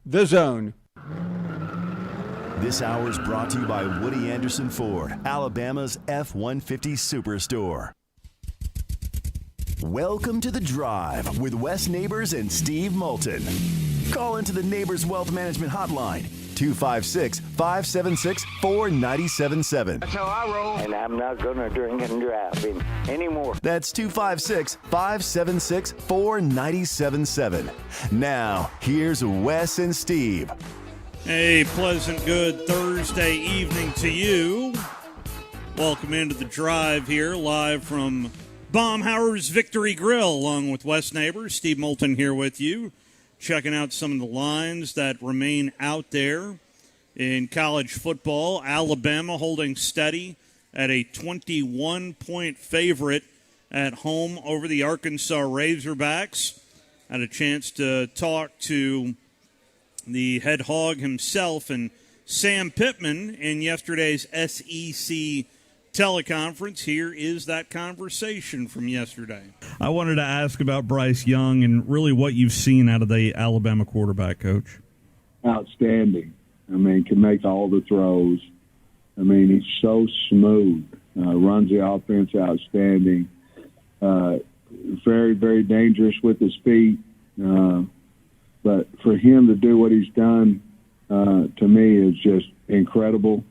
The Zone. This hour is brought to you by Woody Anderson Ford, Alabama's F-150 Superstore. Welcome to The Drive with Wes Neighbors and Steve Moulton. Call into the Neighbors Wealth Management Hotline, 256-576-4977. That's how I roll. And I'm not going to drink and drive anymore. That's 256-576-4977. Now, here's Wes and Steve. A pleasant, good Thursday evening to you. Welcome into The Drive here, live from Baumhauer's Victory Grill, along with Wes Neighbors. Steve Moulton here with you, checking out some of the lines that remain out there in college football. Alabama holding steady at a 21-point favorite at home over the Arkansas Razorbacks. Had a chance to talk to the head hog himself and Sam Pittman in yesterday's SEC teleconference. Here is that conversation from yesterday. I wanted to ask about Bryce Young and really what you've seen out of the Alabama quarterback, Coach. Outstanding. I mean, can make all the throws. I mean, he's so smooth. Runs the offense outstanding. Very, very dangerous with his feet. But for him to do what he's done, to me, is just incredible.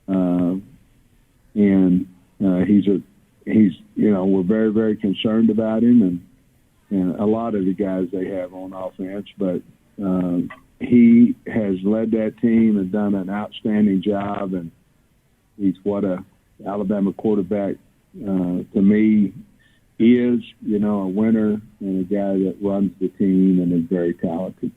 And we're very, very concerned about him and a lot of the guys they have on offense. But he has led that team and done an outstanding job. And he's what a Alabama quarterback, to me, is, a winner and a guy that runs the team and is very talented.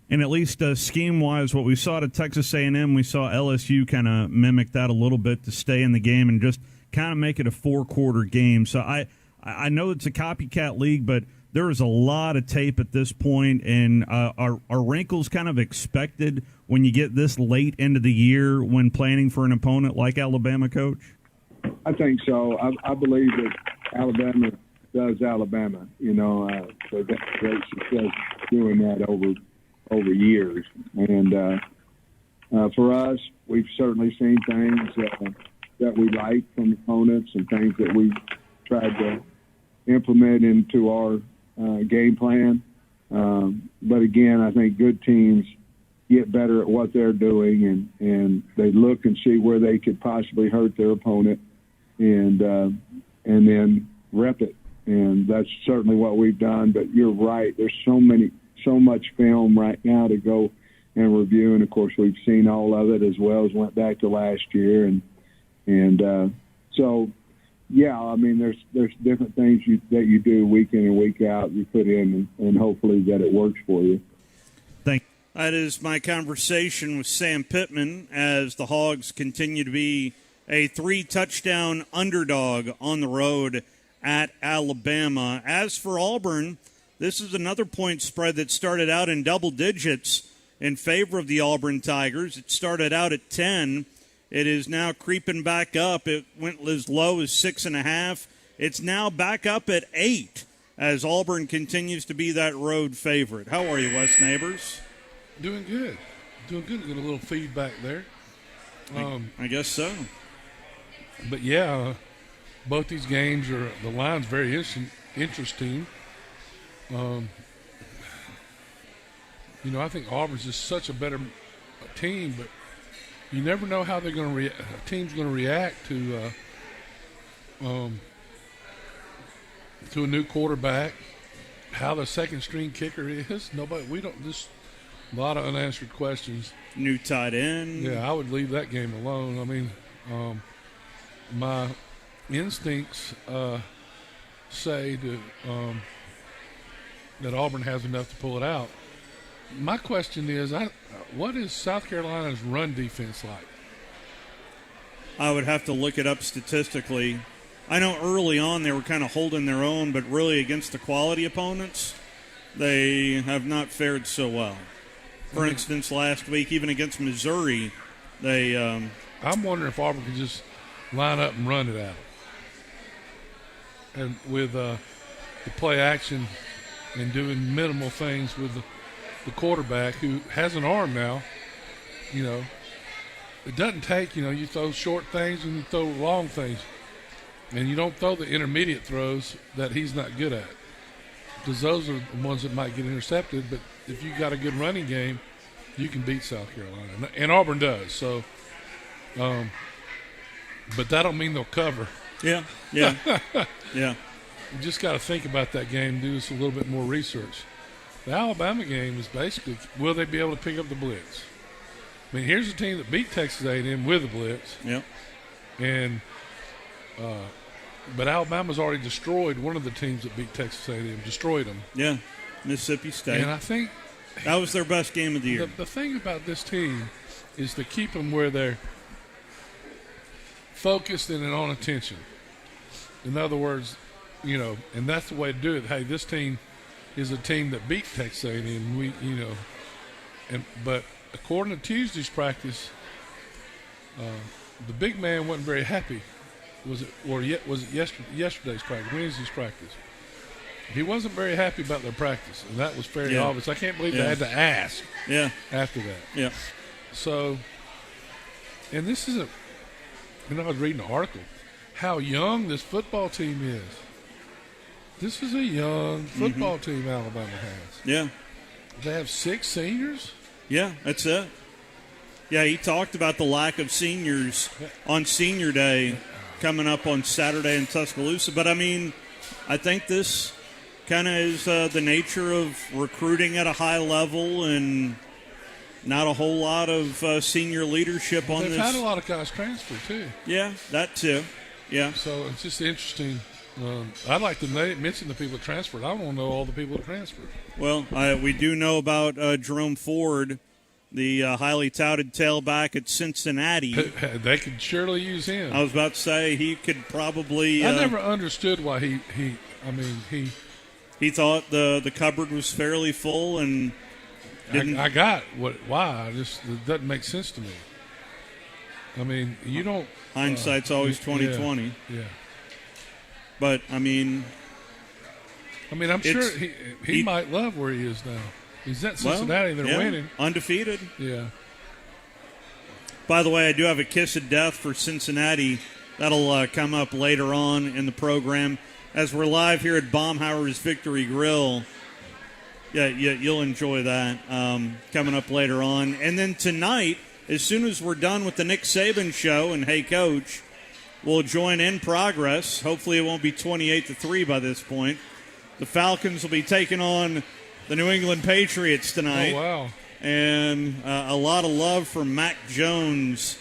And at least scheme-wise, what we saw at Texas A&M, we saw LSU kind of mimic that a little bit to stay in the game and just kind of make it a four-quarter game. So I know it's a copycat league, but there is a lot of tape at this point, and are wrinkles kind of expected when you get this late into the year when planning for an opponent like Alabama, Coach? I think so. I believe that Alabama does Alabama. So that's great success doing that over years. And for us, we've certainly seen things that we like from opponents and things that we've tried to implement into our game plan. But again, I think good teams get better at what they're doing and they look and see where they could possibly hurt their opponent and then rep it. And that's certainly what we've done. But you're right. There's so much film right now to go and review. And of course, we've seen all of it as well as went back to last year. So, yeah, I mean, there's different things that you do week in and week out. You put in and hopefully that it works for you. Thank you. That is my conversation with Sam Pittman as the Hogs continue to be a 3-touchdown underdog on the road at Alabama. As for Auburn, this is another point spread that started out in double digits in favor of the Auburn Tigers. It started out at 10. It is now creeping back up. It went as low as 6.5. It's now back up at 8 as Auburn continues to be that road favorite. How are you, Wes Neighbors? Doing good. Get a little feedback there. I guess so. But, yeah, both these games the line's very interesting. I think Auburn's just such a better team, but you never know how they're going to a team's going to react to a new quarterback, how the second string kicker is. A lot of unanswered questions. New tight end. Yeah, I would leave that game alone. I mean, my instincts say that Auburn has enough to pull it out. My question is, what is South Carolina's run defense like? I would have to look it up statistically. I know early on they were kind of holding their own, but really against the quality opponents, they have not fared so well. For instance, last week, even against Missouri, they I'm wondering if Auburn could just line up and run it at them. And with the play action and doing minimal things with the quarterback who has an arm now. You know, it doesn't take, you throw short things and you throw long things. And you don't throw the intermediate throws that he's not good at. Because those are the ones that might get intercepted. But if you got a good running game, you can beat South Carolina. And Auburn does. So, but that don't mean they'll cover. Yeah. You just got to think about that game, do just a little bit more research. The Alabama game is basically, will they be able to pick up the blitz? I mean, here's a team that beat Texas A&M with a blitz. Yep. And but Alabama's already destroyed one of the teams that beat Texas A&M, destroyed them. Yeah, Mississippi State. And I think that was their best game of the year. The thing about this team is to keep them where they're focused and on attention. In other words, and that's the way to do it. Hey, this team is a team that beat Texas A&M. But according to Tuesday's practice, the big man wasn't very happy. Was it yesterday's practice, Wednesday's practice? He wasn't very happy about their practice, and that was fairly obvious. I can't believe they had to ask after that. Yeah. So, and this is I was reading an article, how young this football team is. This is a young football team Alabama has. Yeah. They have 6 seniors? Yeah, that's it. Yeah, he talked about the lack of seniors on Senior Day coming up on Saturday in Tuscaloosa. But, I mean, I think this kind of is the nature of recruiting at a high level and not a whole lot of senior leadership on this. They've had a lot of guys transfer, too. Yeah, that too. Yeah. So it's just interesting. I'd like to mention the people that transferred. I want to know all the people that transferred. Well, we do know about Jerome Ford, the highly touted tailback at Cincinnati. They could surely use him. I was about to say he could probably. I never understood why he thought the cupboard was fairly full and. I got why. It doesn't make sense to me. I mean, you don't. Hindsight's always 20/20. Yeah. But I'm sure he might love where he is now. He's at Cincinnati. They're winning, undefeated. Yeah. By the way, I do have a kiss of death for Cincinnati. That'll come up later on in the program as we're live here at Baumhauer's Victory Grill. Yeah, you'll enjoy that coming up later on. And then tonight, as soon as we're done with the Nick Saban show and Hey Coach, we'll join In Progress. Hopefully it won't be 28-3 by this point. The Falcons will be taking on the New England Patriots tonight. Oh, wow. And a lot of love for Mac Jones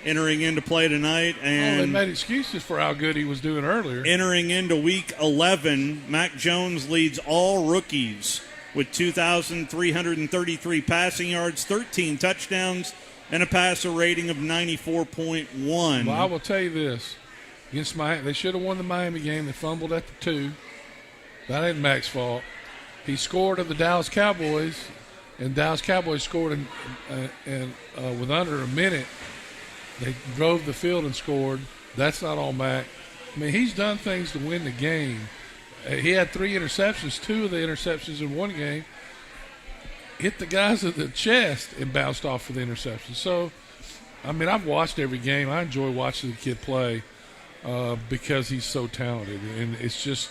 entering into play tonight. And they made excuses for how good he was doing earlier. Entering into Week 11, Mac Jones leads all rookies with 2,333 passing yards, 13 touchdowns, and a passer rating of 94.1. Well, I will tell you this. Against Miami, they should have won the Miami game. They fumbled at the 2. That ain't Mac's fault. He scored at the Dallas Cowboys, and Dallas Cowboys scored with under a minute. They drove the field and scored. That's not all Mac. I mean, he's done things to win the game. He had 3 interceptions. 2 of the interceptions in one game hit the guys at the chest and bounced off for the interception. So, I mean, I've watched every game. I enjoy watching the kid play because he's so talented. And it's just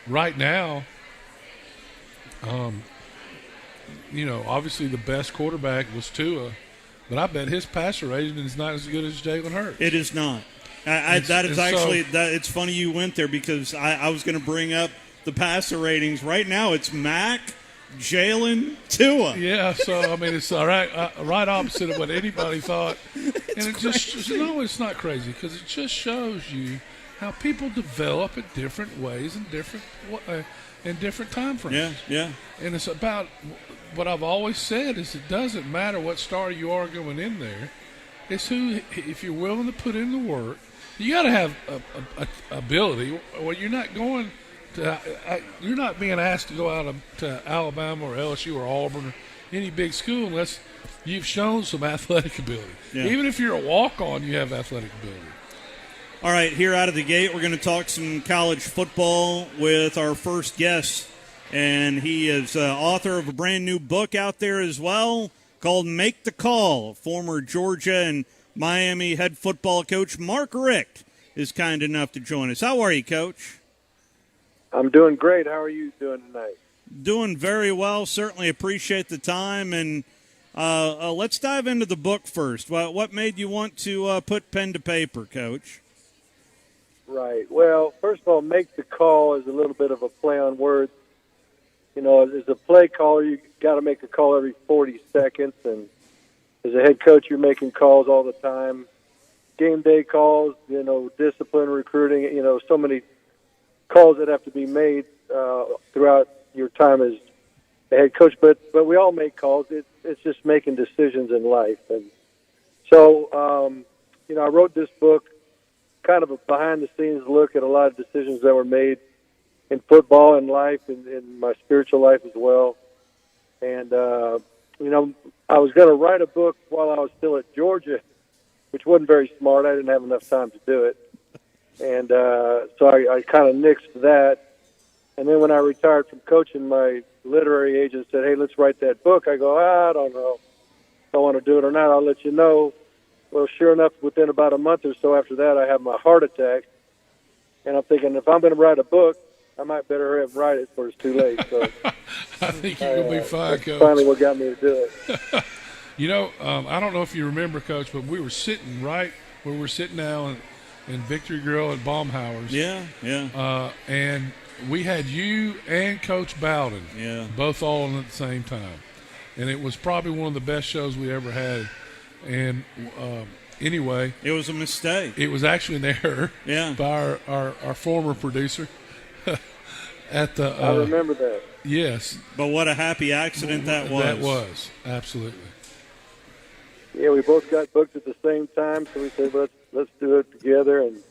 right now, obviously the best quarterback was Tua, but I bet his passer rating is not as good as Jalen Hurts. It is not. It's funny you went there because I was going to bring up the passer ratings. Right now it's Mac, Jalen, Tua. Yeah, so, I mean, it's right opposite of what anybody thought. It's not crazy because it just shows you how people develop in different ways and in different time frames. Yeah. And it's about what I've always said is it doesn't matter what star you are going in there. It's if you're willing to put in the work, you got to have a ability. Well, you're not going to. You're not being asked to go out to Alabama or LSU or Auburn or any big school unless you've shown some athletic ability. Yeah. Even if you're a walk-on, you have athletic ability. All right, here out of the gate, we're going to talk some college football with our first guest and he is author of a brand new book out there as well called Make the Call. Former Georgia and Miami head football coach Mark Richt is kind enough to join us. How are you, Coach? I'm doing great. How are you doing tonight? Doing very well. Certainly appreciate the time. And let's dive into the book first. What made you want to put pen to paper, Coach? Right. Well, first of all, Make the Call is a little bit of a play on words. You know, as a play caller, you got to make a call every 40 seconds. And as a head coach, you're making calls all the time. Game day calls, discipline, recruiting, so many calls that have to be made throughout your time as a head coach. But we all make calls. It's just making decisions in life. And so, I wrote this book, kind of a behind-the-scenes look at a lot of decisions that were made in football and life and in my spiritual life as well. And, I was going to write a book while I was still at Georgia, which wasn't very smart. I didn't have enough time to do it. And so I kind of nixed that. And then when I retired from coaching, my literary agent said, hey, let's write that book. I go, I don't know if I want to do it or not. I'll let you know. Well, sure enough, within about a month or so after that, I have my heart attack. And I'm thinking, if I'm going to write a book, I might better hurry up and write it before it's too late. So I think you're going to be fine, Coach. Finally what got me to do it. I don't know if you remember, Coach, but we were sitting right where we're sitting now in Victory Grill at Baumhauer's. Yeah. And we had you and Coach Bowden both all in at the same time. And it was probably one of the best shows we ever had. And anyway. It was a mistake. It was actually an error by our former producer. At the I remember that. Yes. But what a happy accident that was. That was, absolutely. Yeah, we both got booked at the same time, so we said, let's do it together. And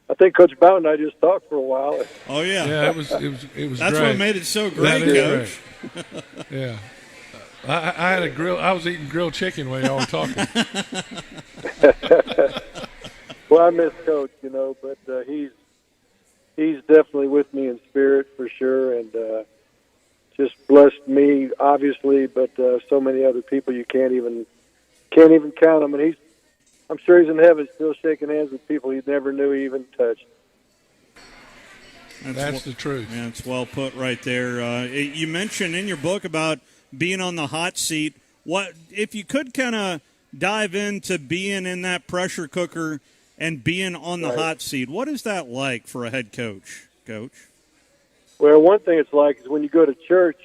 I think Coach Bowden and I just talked for a while. Oh, yeah. Yeah, it was That's great. what made it so great, Coach. Great. Yeah. I had a grill. I was eating grilled chicken while y'all were talking. Well, I miss Coach, but he's definitely with me in spirit for sure, and just blessed me, obviously, but so many other people you can't even count them. And I'm sure he's in heaven still shaking hands with people he never knew he even touched. That's the truth. Yeah, it's well put right there. You mentioned in your book about being on the hot seat. What if you could kind of dive into being in that pressure cooker and being on the hot seat? What is that like for a head coach, Coach? Well, one thing it's like is when you go to church,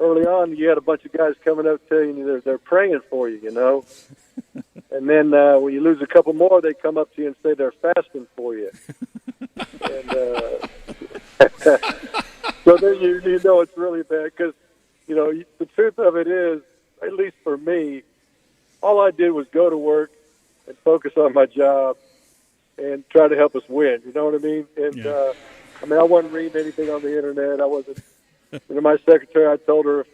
early on you had a bunch of guys coming up telling you they're praying for you, And then when you lose a couple more, they come up to you and say they're fasting for you. And so then you know it's really bad because, the truth of it is, at least for me, all I did was go to work and focus on my job and try to help us win. You know what I mean? And, I wasn't reading anything on the Internet. I wasn't, my secretary, I told her, if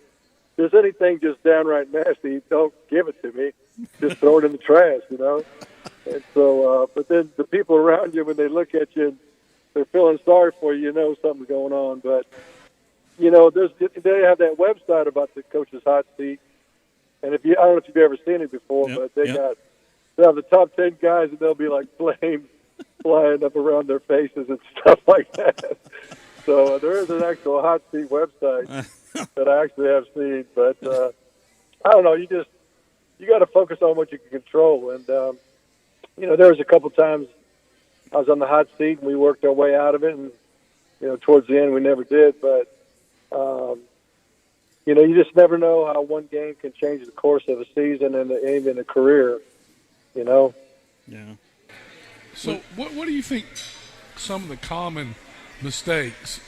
there's anything just downright nasty, don't give it to me. Just throw it in the trash, And so, but then the people around you, when they look at you, they're feeling sorry for you, something's going on. But, they have that website about the coach's hot seat. And I don't know if you've ever seen it before, but they have the top 10 guys, and they'll be like flames flying up around their faces and stuff like that. So there is an actual hot seat website that I actually have seen. But I don't know. You got to focus on what you can control. And, there was a couple times I was on the hot seat and we worked our way out of it. And, towards the end we never did. But, you just never know how one game can change the course of a season and even a career, Yeah. So what do you think some of the common mistakes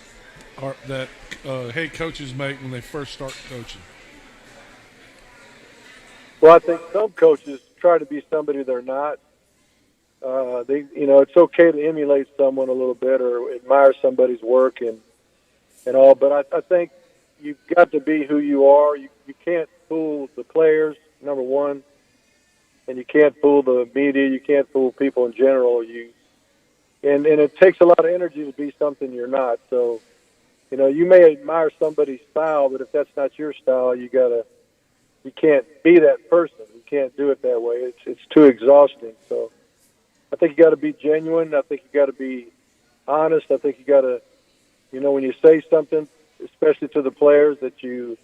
are that head coaches make when they first start coaching? Well, I think some coaches try to be somebody they're not. It's okay to emulate someone a little bit or admire somebody's work and all, but I think you've got to be who you are. You can't fool the players, number one, and you can't fool the media. You can't fool people in general. And it takes a lot of energy to be something you're not. So you may admire somebody's style, but if that's not your style, you can't be that person. You can't do it that way. It's too exhausting. So I think you got to be genuine. I think you got to be honest. I think you got to, when you say something, especially to the players, that you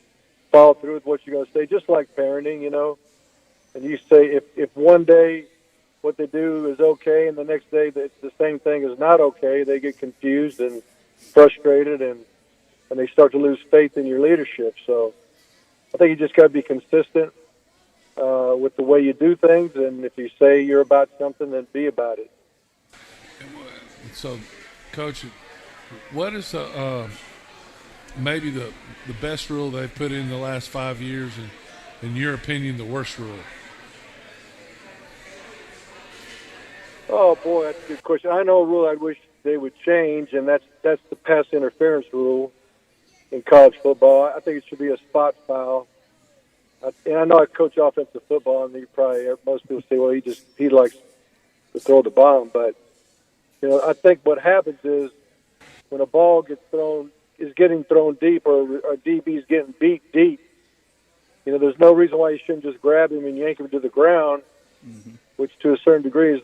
follow through with what you're going to say, just like parenting, and you say if one day what they do is okay and the next day the same thing is not okay, they get confused and frustrated and they start to lose faith in your leadership. So I think you just got to be consistent with the way you do things, and if you say you're about something, then be about it. So, Coach, what is maybe the best rule they've put in the last 5 years, and in your opinion, the worst rule? Oh boy, that's a good question. I know a rule I wish they would change, and that's the pass interference rule in college football. I think it should be a spot foul. And I know I coach offensive football, and most people say, well, he likes to throw the bomb. But I think what happens is when a ball is getting thrown deep, or a DB is getting beat deep, there's no reason why you shouldn't just grab him and yank him to the ground, which to a certain degree is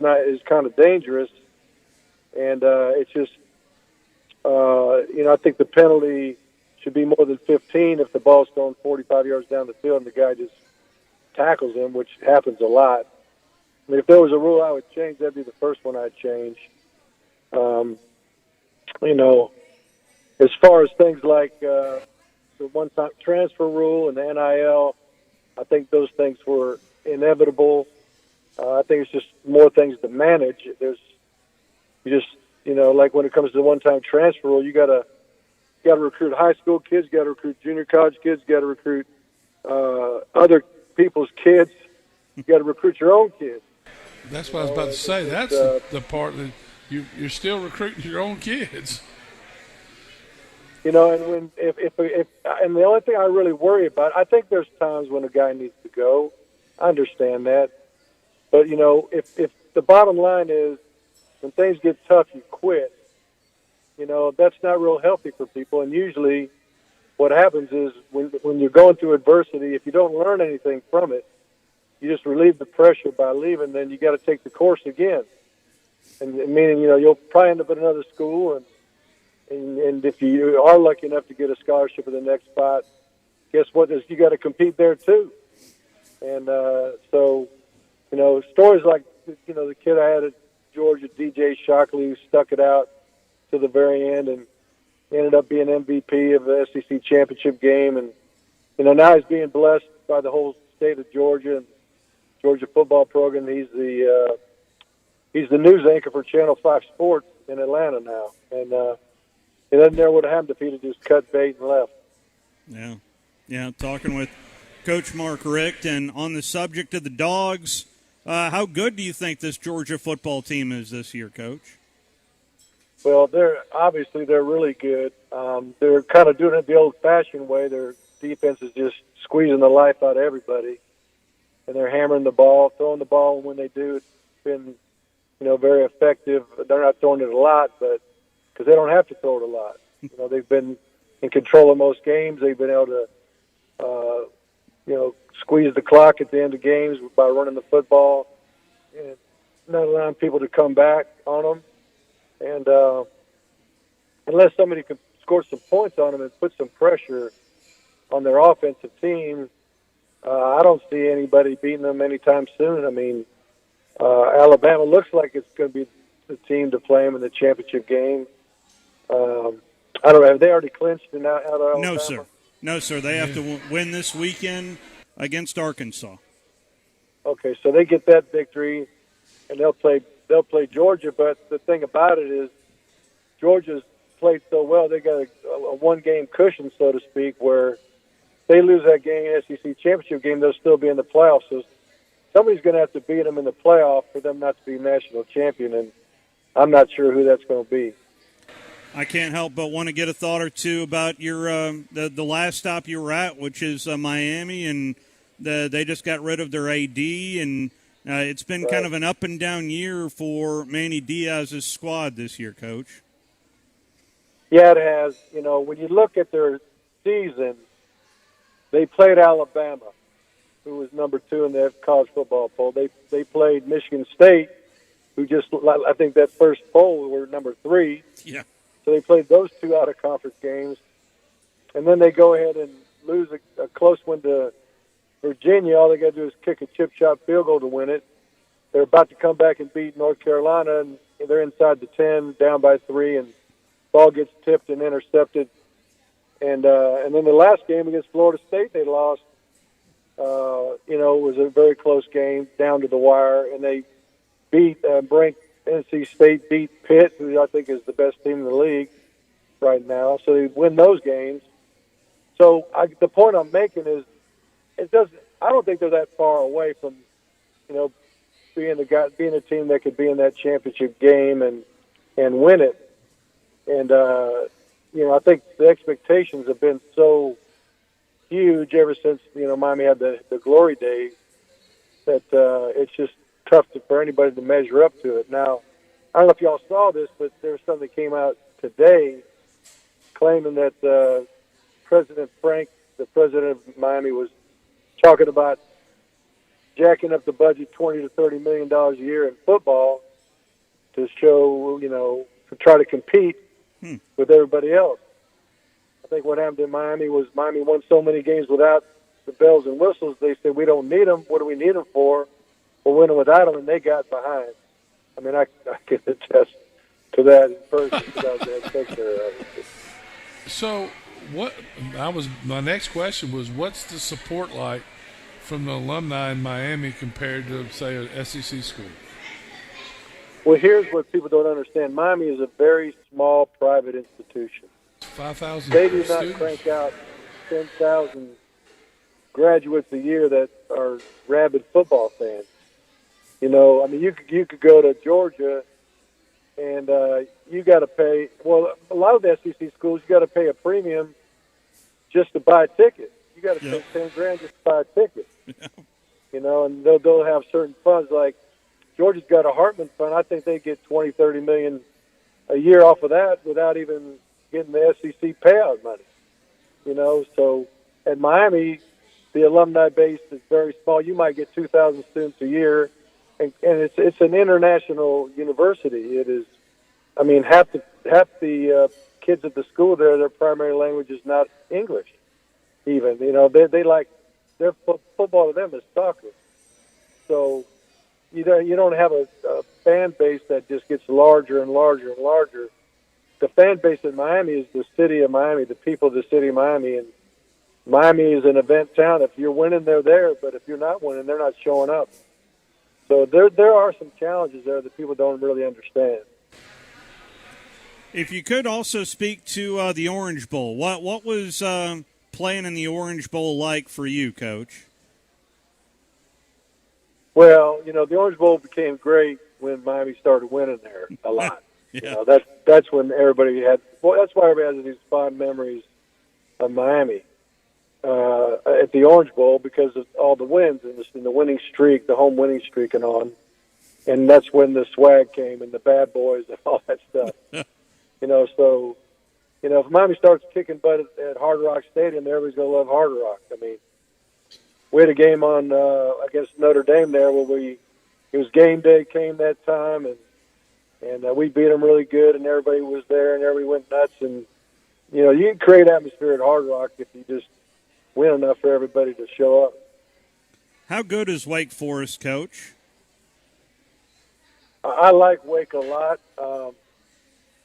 kind of dangerous. And it's just, I think the penalty should be more than 15 if the ball's thrown 45 yards down the field and the guy just tackles him, which happens a lot. I mean, if there was a rule I would change, that'd be the first one I'd change. As far as things like the one-time transfer rule and the NIL, I think those things were inevitable. I think it's just more things to manage. Like when it comes to the one-time transfer rule, you got to recruit high school kids, you got to recruit junior college kids, you got to recruit other people's kids, you got to recruit your own kids. That's what I was about to say. That's the part that you're still recruiting your own kids. And and the only thing I really worry about, I think there's times when a guy needs to go. I understand that. But, if the bottom line is when things get tough, you quit, that's not real healthy for people. And usually what happens is when you're going through adversity, if you don't learn anything from it, you just relieve the pressure by leaving, then you got to take the course again. And meaning, you'll probably end up at another school, and if you are lucky enough to get a scholarship at the next spot, guess what? You got to compete there too. And so, stories like, the kid I had at Georgia, DJ Shockley, who stuck it out to the very end and ended up being MVP of the SEC championship game. And, now he's being blessed by the whole state of Georgia and Georgia football program. He's the news anchor for Channel 5 Sports in Atlanta now. And he doesn't know what happened if he'd have just cut bait and left. Yeah, talking with Coach Mark Richt. And on the subject of the Dogs, how good do you think this Georgia football team is this year, Coach? Well, they're really good. They're kind of doing it the old-fashioned way. Their defense is just squeezing the life out of everybody, and they're hammering the ball, throwing the ball. And when they do, it's been, very effective. They're not throwing it a lot, but because they don't have to throw it a lot. They've been in control of most games. They've been able to, squeeze the clock at the end of games by running the football and not allowing people to come back on them. And unless somebody can score some points on them and put some pressure on their offensive team, I don't see anybody beating them anytime soon. I mean, Alabama looks like it's going to be the team to play them in the championship game. I don't know. Have they already clinched and out of Alabama? No, sir. They have to win this weekend against Arkansas. Okay, so they get that victory, and they'll play Georgia. But the thing about it is, Georgia's played so well; they got a one-game cushion, so to speak, where they lose that game, SEC championship game, they'll still be in the playoffs. So somebody's going to have to beat them in the playoff for them not to be national champion, and I'm not sure who that's going to be. I can't help but want to get a thought or two about your the last stop you were at, which is Miami, and they just got rid of their AD, and it's been kind of an up and down year for Manny Diaz's squad this year, Coach. Yeah, it has. You know, when you look at their season, they played Alabama, who was number 2 in the college football poll. They played Michigan State, who just, I think that first poll were number 3. Yeah. So they played those 2 out-of-conference games. And then they go ahead and lose a close one to Virginia. All they got to do is kick a chip-shot field goal to win it. They're about to come back and beat North Carolina, and they're inside the 10, down by 3, and ball gets tipped and intercepted. And then the last game against Florida State, they lost. You know, it was a very close game, down to the wire, and they beat NC State beat Pitt, who I think is the best team in the league right now. So they win those games. So the point I'm making is, I don't think they're that far away from, you know, being a team that could be in that championship game and win it. And you know, I think the expectations have been so huge ever since, you know, Miami had the glory days that it's just tough for anybody to measure up to it. Now, I don't know if y'all saw this, but there was something that came out today claiming that President Frank, the president of Miami, was talking about jacking up the budget $20 to $30 million a year in football to show, you know, to try to compete with everybody else. I think what happened in Miami was Miami won so many games without the bells and whistles. They said, we don't need them. What do we need them for? We'll win them without them, and they got behind. I mean, I can attest to that in person because I was the head coach there. So, my next question was, what's the support like from the alumni in Miami compared to, say, an SEC school? Well, here's what people don't understand. Miami is a very small private institution. 5,000 They do not students? crank out 10,000 graduates a year that are rabid football fans. You know, I mean, you could go to Georgia and you got to pay. Well, a lot of the SEC schools, you got to pay a premium just to buy a ticket. You got to pay $10,000 just to buy a ticket. You know, and they'll have certain funds like Georgia's got a Hartman fund. I think they get $20-30 million a year off of that without even getting the SEC payout money. You know, so at Miami, the alumni base is very small. You might get 2,000 students a year, and it's an international university. It is. I mean, half the kids at the school there, their primary language is not English. Even, you know, they like their football to them is soccer. So you don't have a fan base that just gets larger and larger and larger. The fan base in Miami is the city of Miami, the people of the city of Miami, and Miami is an event town. If you're winning, they're there, but if you're not winning, they're not showing up. So there are some challenges there that people don't really understand. If you could also speak to the Orange Bowl, what was playing in the Orange Bowl like for you, Coach? Well, you know, the Orange Bowl became great when Miami started winning there a lot. Yeah. You know, that's when everybody had. Well, that's why everybody has these fond memories of Miami at the Orange Bowl because of all the wins and the winning streak, the home winning streak, and on. And that's when the swag came and the bad boys and all that stuff. You know, so you know, if Miami starts kicking butt at Hard Rock Stadium, everybody's gonna love Hard Rock. I mean, we had a game on against Notre Dame there where it was game day came that time and we beat them really good and everybody was there and everybody went nuts and you know you can create atmosphere at Hard Rock if you just win enough for everybody to show up. How good is Wake Forest, Coach? I like Wake a lot.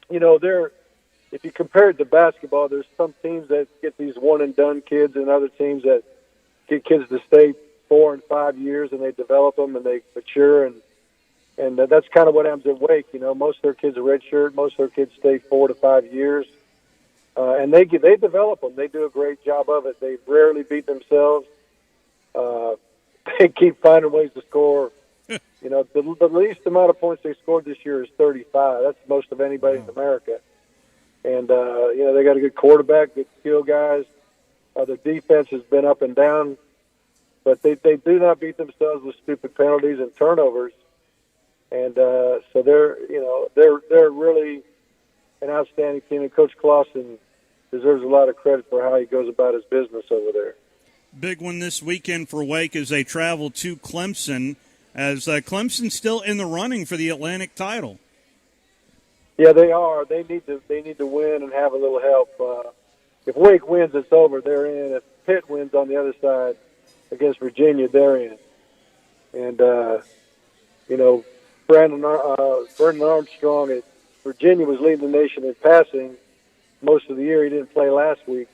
You know, if you compare it to basketball, there's some teams that get these one and done kids and other teams that get kids to stay 4 and 5 years and they develop them and they mature and that's kind of what happens at Wake. You know, most of their kids are redshirt. Most of their kids stay 4 to 5 years, and they develop them. They do a great job of it. They rarely beat themselves. They keep finding ways to score. You know, the least amount of points they scored this year is 35. That's most of anybody in America. And you know, they got a good quarterback, good skill guys. Their defense has been up and down, but they do not beat themselves with stupid penalties and turnovers. And so they're really an outstanding team, and Coach Clausen deserves a lot of credit for how he goes about his business over there. Big one this weekend for Wake as they travel to Clemson, as Clemson's still in the running for the Atlantic title. Yeah, they are. They need to win and have a little help. If Wake wins, it's over. They're in. If Pitt wins on the other side against Virginia, they're in. And Vernon Armstrong at Virginia was leading the nation in passing most of the year. He didn't play last week,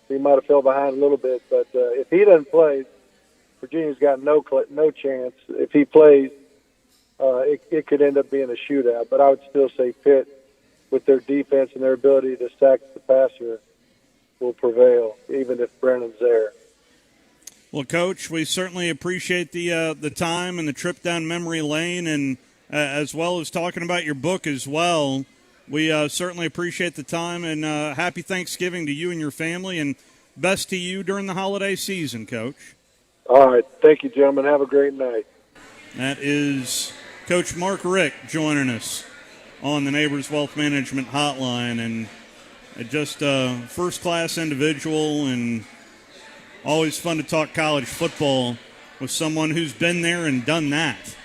so he might have fell behind a little bit. But if he doesn't play, Virginia's got no chance. If he plays, it could end up being a shootout. But I would still say Pitt, with their defense and their ability to sack the passer, will prevail, even if Brennan's there. Well, Coach, we certainly appreciate the time and the trip down memory lane, and as well as talking about your book as well. We certainly appreciate the time, and happy Thanksgiving to you and your family, and best to you during the holiday season, Coach. All right. Thank you, gentlemen. Have a great night. That is Coach Mark Richt joining us on the Neighbors Wealth Management Hotline, and just a first-class individual, and always fun to talk college football with someone who's been there and done that,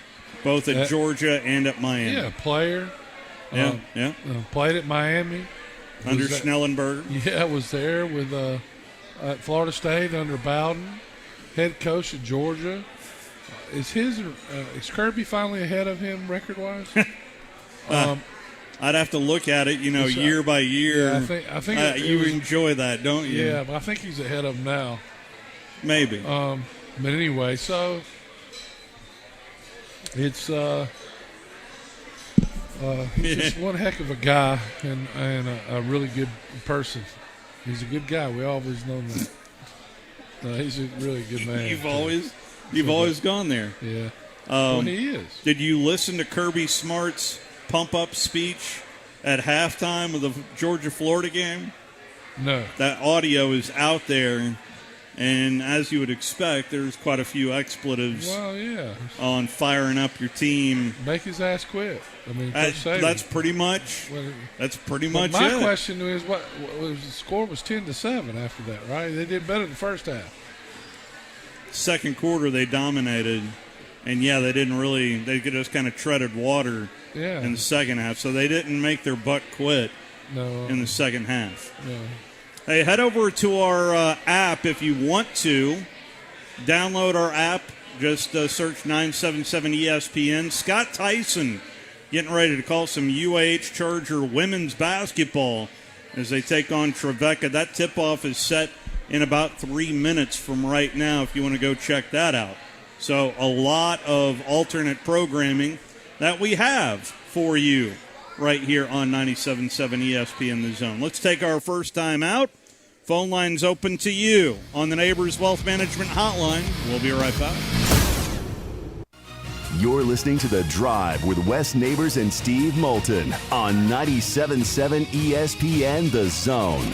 both at Georgia and at Miami. Yeah, player. Played at Miami. Under Schnellenberger. Yeah, was there with at Florida State under Bowden. Head coach at Georgia. Is Kirby finally ahead of him record-wise? I'd have to look at it, year by year. Yeah, I think you enjoy that, don't you? Yeah, but I think he's ahead of him now. Maybe. But anyway, so it's he's just one heck of a guy and a really good person. He's a good guy. We always known that. He's a really good man. You've always gone there. Yeah. Well, he is. Did you listen to Kirby Smart's pump-up speech at halftime of the Georgia-Florida game? No. That audio is out there, and as you would expect, there's quite a few expletives on firing up your team. Make his ass quit. I mean, that's pretty much it. My question is, what was the score was 10-7 after that, right? They did better the first half. Second quarter, they dominated, and they didn't really. They just kind of treaded water. Yeah. In the second half, so they didn't make their butt quit in the second half. No. Hey, head over to our app if you want to. Download our app. Just search 977 ESPN. Scott Tyson getting ready to call some UAH Charger women's basketball as they take on Trevecca. That tip-off is set in about 3 minutes from right now if you want to go check that out. So a lot of alternate programming that we have for you right here on 97.7 ESPN The Zone. Let's take our first time out. Phone lines open to you on the Neighbors Wealth Management Hotline. We'll be right back. You're listening to The Drive with Wes Neighbors and Steve Moulton on 97.7 ESPN The Zone.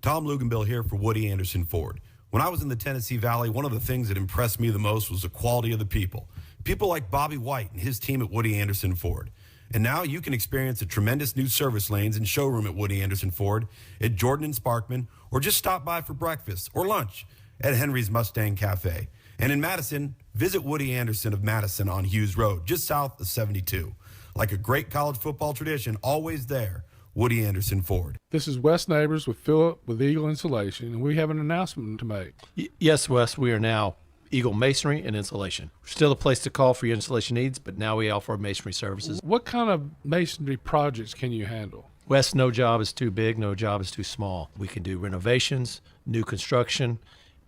Tom Luganbill here for Woody Anderson Ford. When I was in the Tennessee Valley, one of the things that impressed me the most was the quality of the people. People like Bobby White and his team at Woody Anderson Ford. And now you can experience the tremendous new service lanes and showroom at Woody Anderson Ford at Jordan and Sparkman, or just stop by for breakfast or lunch at Henry's Mustang Cafe. And in Madison, visit Woody Anderson of Madison on Hughes Road, just south of 72. Like a great college football tradition, always there. Woody Anderson Ford. This is Wes Neighbors with Phillip with Eagle Insulation, and we have an announcement to make. Yes, Wes, we are now Eagle Masonry and Insulation. We're still a place to call for your insulation needs, but now we offer masonry services. What kind of masonry projects can you handle? Wes, no job is too big, no job is too small. We can do renovations, new construction,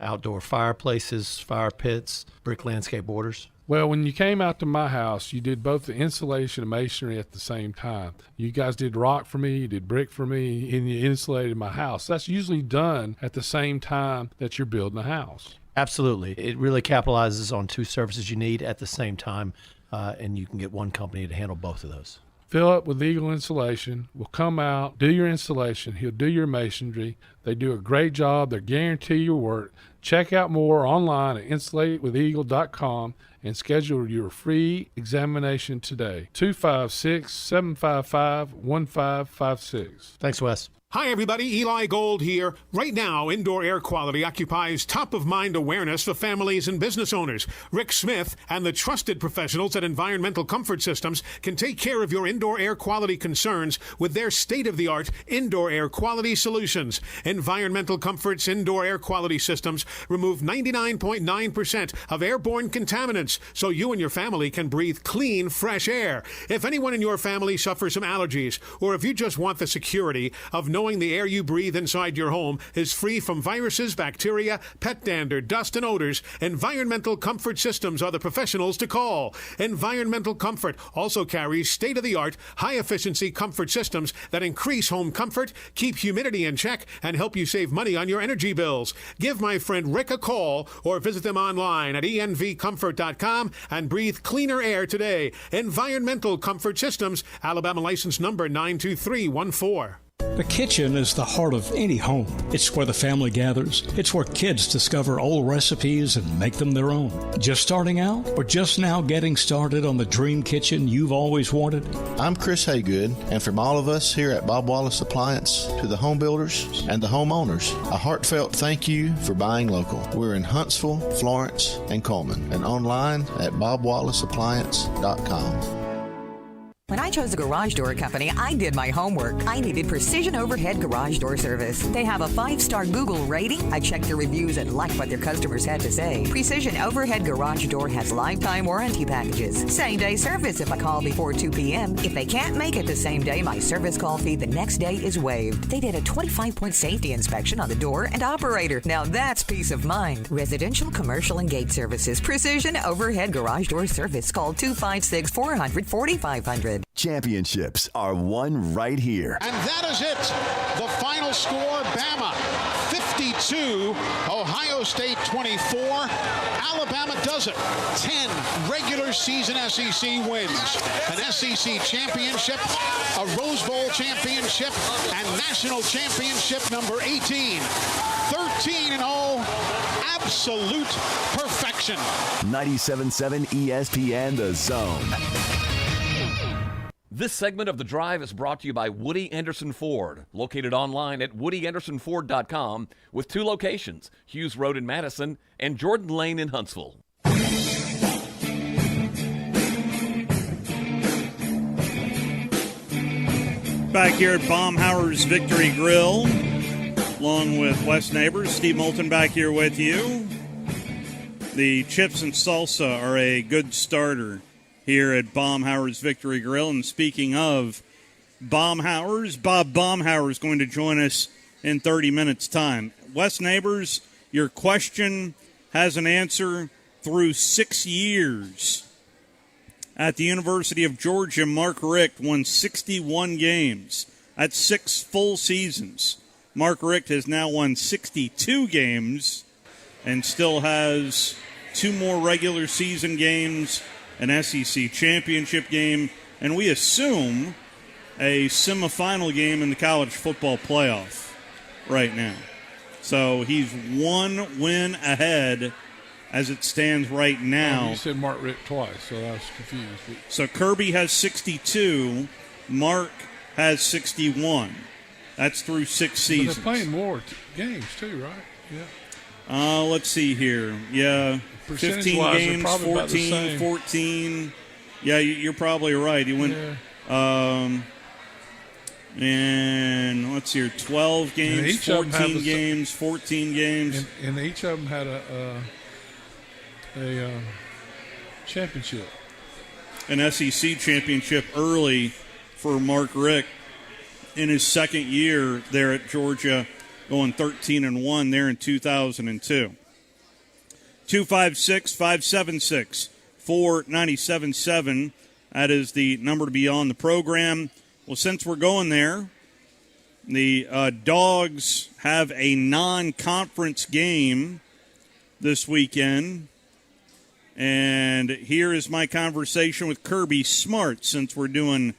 outdoor fireplaces, fire pits, brick landscape borders. Well, when you came out to my house, you did both the insulation and masonry at the same time. You guys did rock for me, you did brick for me, and you insulated my house. That's usually done at the same time that you're building a house. Absolutely. It really capitalizes on two services you need at the same time, and you can get one company to handle both of those. fill up with Eagle Insulation, will come out, do your installation. He'll do your masonry. They do a great job. They guarantee your work. Check out more online at insulatedwitheagle.com and schedule your free examination today. 256-755-1556. Thanks, Wes. Hi, everybody. Eli Gold here. Right now, indoor air quality occupies top-of-mind awareness for families and business owners. Rick Smith and the trusted professionals at Environmental Comfort Systems can take care of your indoor air quality concerns with their state-of-the-art indoor air quality solutions. Environmental Comfort's indoor air quality systems remove 99.9% of airborne contaminants so you and your family can breathe clean, fresh air. If anyone in your family suffers from allergies, or if you just want the security of knowing the air you breathe inside your home is free from viruses, bacteria, pet dander, dust, and odors, Environmental Comfort Systems are the professionals to call. Environmental Comfort also carries state-of-the-art, high-efficiency comfort systems that increase home comfort, keep humidity in check, and help you save money on your energy bills. Give my friend Rick a call or visit them online at envcomfort.com and breathe cleaner air today. Environmental Comfort Systems, Alabama license number 92314. The kitchen is the heart of any home. It's where the family gathers. It's where kids discover old recipes and make them their own. Just starting out or just now getting started on the dream kitchen you've always wanted? I'm Chris Haygood, and from all of us here at Bob Wallace Appliance to the home builders and the homeowners, a heartfelt thank you for buying local. We're in Huntsville, Florence, and Coleman, and online at bobwallaceappliance.com. When I chose a garage door company, I did my homework. I needed precision overhead garage door service. They have a 5-star Google rating. I checked their reviews and liked what their customers had to say. Precision Overhead Garage Door has lifetime warranty packages. Same-day service if I call before 2 p.m. If they can't make it the same day, my service call fee the next day is waived. They did a 25-point safety inspection on the door and operator. Now that's peace of mind. Residential, commercial, and gate services. Precision Overhead Garage Door Service. Call 256-400-4500. Championships are won right here. And that is it. The final score, Bama 52, Ohio State 24. Alabama does it. 10 regular season SEC wins. An SEC championship, a Rose Bowl championship, and national championship number 18. 13-0. Absolute perfection. 97.7 ESPN The Zone. This segment of The Drive is brought to you by Woody Anderson Ford, located online at woodyAndersonFord.com with 2 locations, Hughes Road in Madison and Jordan Lane in Huntsville. Back here at Baumhauer's Victory Grill, along with Wes Neighbors, Steve Moulton back here with you. The chips and salsa are a good starter here at Baumhauer's Victory Grill. And speaking of Baumhauer's, Bob Baumhauer is going to join us in 30 minutes' time. Wes Neighbors, your question has an answer. Through 6 years at the University of Georgia, Mark Richt won 61 games. That's 6 full seasons. Mark Richt has now won 62 games and still has 2 more regular season games, an SEC championship game, and we assume a semifinal game in the college football playoff right now. So he's 1 win ahead as it stands right now. You said Mark Richt twice, so I was confused. So Kirby has 62. Mark has 61. That's through 6 seasons. But they're playing more games too, right? Yeah. Let's see here. Yeah, 15 games, 14. Yeah, you're probably right. He went, and let's see here, 12 games, 14 games, 14 games. And each of them had a championship. An SEC championship early for Mark Richt in his second year there at Georgia, going 13-1 there in 2002. 256-576-4977. That is the number to be on the program. Well, since we're going there, the Dogs have a non-conference game this weekend. And here is my conversation with Kirby Smart, since we're doing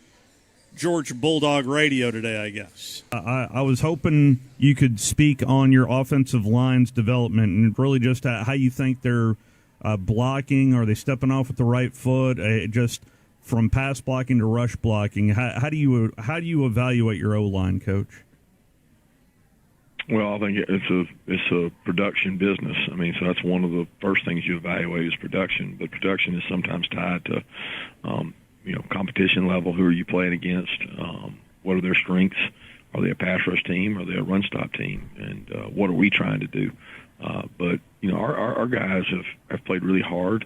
Georgia Bulldog Radio today, I guess. I was hoping you could speak on your offensive line's development and really just how you think they're blocking. Are they stepping off with the right foot? Just from pass blocking to rush blocking. How do you evaluate your O-line, Coach? Well, I think it's a production business. I mean, so that's one of the first things you evaluate is production. But production is sometimes tied to, competition level. Who are you playing against? What are their strengths? Are they a pass rush team? Are they a run stop team? And what are we trying to do? But our guys have played really hard.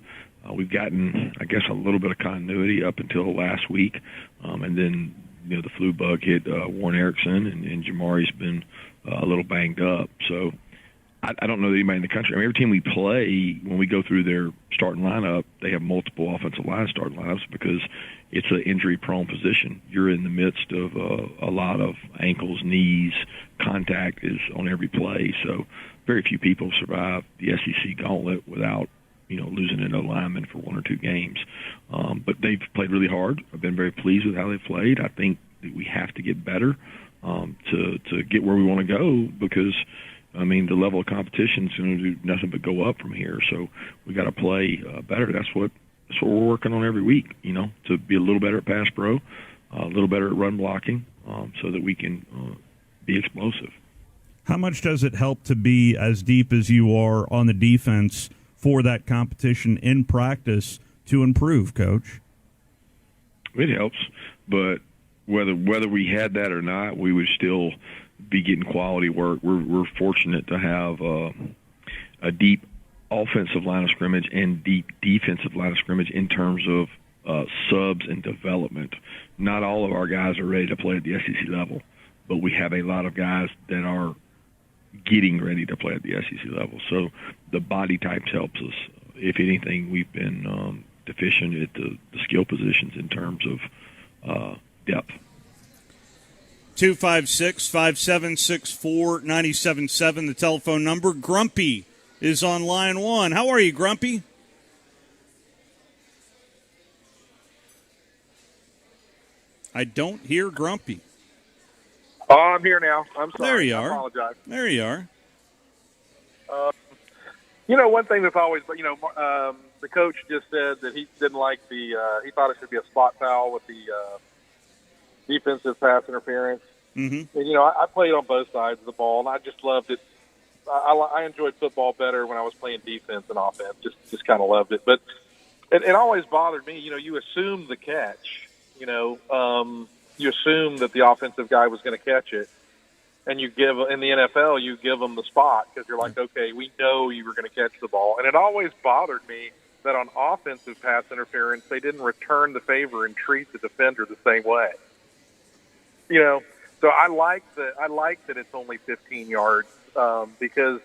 We've gotten, I guess, a little bit of continuity up until last week, and then the flu bug hit Warren Erickson, and Jamari's been a little banged up. So I don't know that anybody in the country. I mean, every team we play, when we go through their starting lineup, they have multiple offensive line starting lineups because it's an injury-prone position. You're in the midst of a lot of ankles, knees, contact is on every play. So very few people survive the SEC gauntlet without losing an O-lineman for one or two games. But they've played really hard. I've been very pleased with how they've played. I think that we have to get better to get where we want to go because, I mean, the level of competition is going to do nothing but go up from here. So we got to play better. That's what we're working on every week, to be a little better at pass pro, a little better at run blocking so that we can be explosive. How much does it help to be as deep as you are on the defense for that competition in practice to improve, Coach? It helps, but whether we had that or not, we would still be getting quality work. We're fortunate to have a deep offensive line of scrimmage and deep defensive line of scrimmage in terms of subs and development. Not all of our guys are ready to play at the SEC level, but we have a lot of guys that are getting ready to play at the SEC level. So the body types helps us. If anything, we've been deficient at the skill positions in terms of depth. 256-5764-977, the telephone number. Grumpy is on line one. How are you, Grumpy? I don't hear Grumpy. Oh, I'm here now. I'm sorry. There you are. I apologize. There you are. One thing that's always, the coach just said that he didn't like he thought it should be a spot foul with the defensive pass interference. Mm-hmm. And, I played on both sides of the ball, and I just loved it. I enjoyed football better when I was playing defense and offense. Just kind of loved it. But it always bothered me. You assume the catch. You assume that the offensive guy was going to catch it, and in the NFL, you give them the spot because you're like, okay, we know you were going to catch the ball. And it always bothered me that on offensive pass interference, they didn't return the favor and treat the defender the same way. So I like that it's only 15 yards because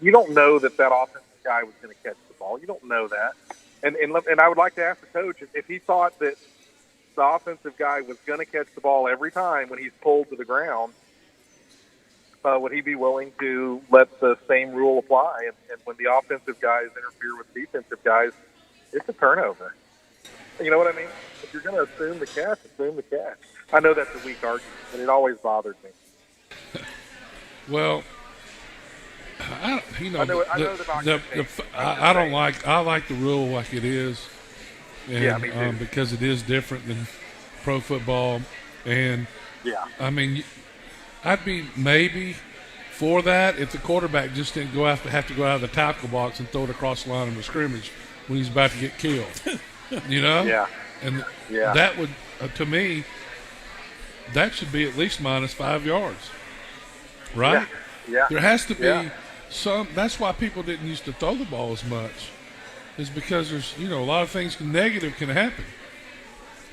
you don't know that offensive guy was going to catch the ball. You don't know that. And I would like to ask the coach if he thought that the offensive guy was going to catch the ball every time when he's pulled to the ground, would he be willing to let the same rule apply? And when the offensive guys interfere with defensive guys, it's a turnover. You know what I mean? If you're going to assume the catch, assume the catch. I know that's a weak argument, but it always bothered me. Well, I like the rule like it is. And, me too. Because it is different than pro football. And, I mean, I'd be maybe for that if the quarterback just didn't have to go out of the tackle box and throw it across the line of the scrimmage when he's about to get killed. Yeah. And that would, to me, that should be at least minus 5 yards. Right? Yeah. There has to be some – that's why people didn't used to throw the ball as much. Is because there's, a lot of things negative can happen.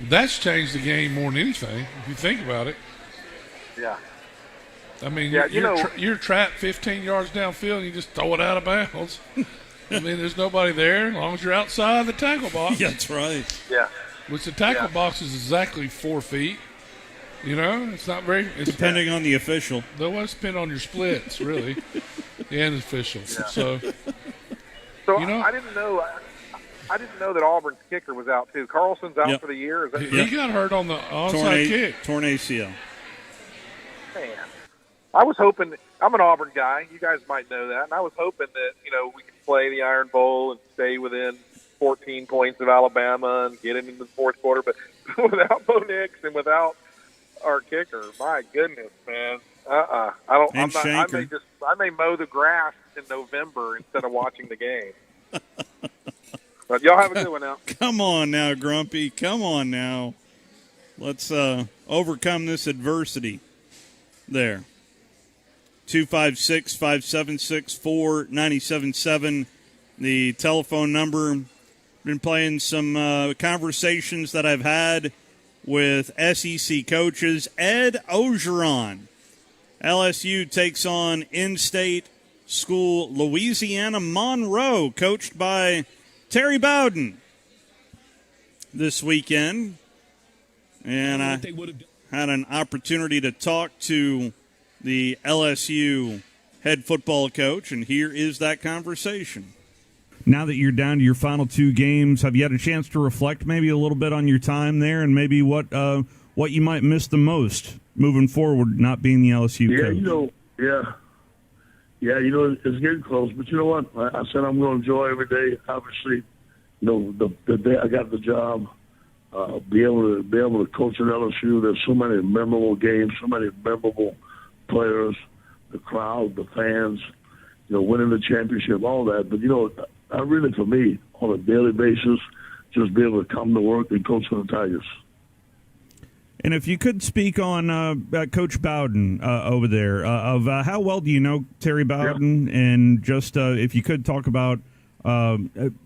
That's changed the game more than anything, if you think about it. Yeah. I mean, you're trapped 15 yards downfield and you just throw it out of bounds. I mean, there's nobody there as long as you're outside the tackle box. Yeah, that's right. Yeah. Which the tackle box is exactly 4 feet. It's not very – depending on the official. No, it's depending on your splits, really, and officials. Yeah. So I didn't know. I didn't know that Auburn's kicker was out too. Carlson's out for the year. Is that he got hurt on the onside kick. Torn ACL. Man, I was hoping. I'm an Auburn guy. You guys might know that, and I was hoping that we could play the Iron Bowl and stay within 14 points of Alabama and get into the fourth quarter. But without Bo Nix and without our kicker, my goodness, man. I don't. And I may mow the grass in November instead of watching the game. But y'all have a good one now. Come on now, Grumpy. Come on now. Let's overcome this adversity. There. 256-576-4977. The telephone number. Been playing some conversations that I've had with SEC coaches. Ed Ogeron. LSU takes on in-state school Louisiana Monroe, coached by Terry Bowden this weekend. And I had an opportunity to talk to the LSU head football coach, and here is that conversation. Now that you're down to your final two games, have you had a chance to reflect maybe a little bit on your time there and maybe what you might miss the most moving forward, not being the LSU coach? It's getting close. But you know what? I said I'm going to enjoy every day. Obviously, the day I got the job, be able to coach at LSU. There's so many memorable games, so many memorable players, the crowd, the fans, winning the championship, all that. But I really, for me, on a daily basis, just be able to come to work and coach for the Tigers. And if you could speak on Coach Bowden over there, of how well do you know Terry Bowden, and just if you could talk about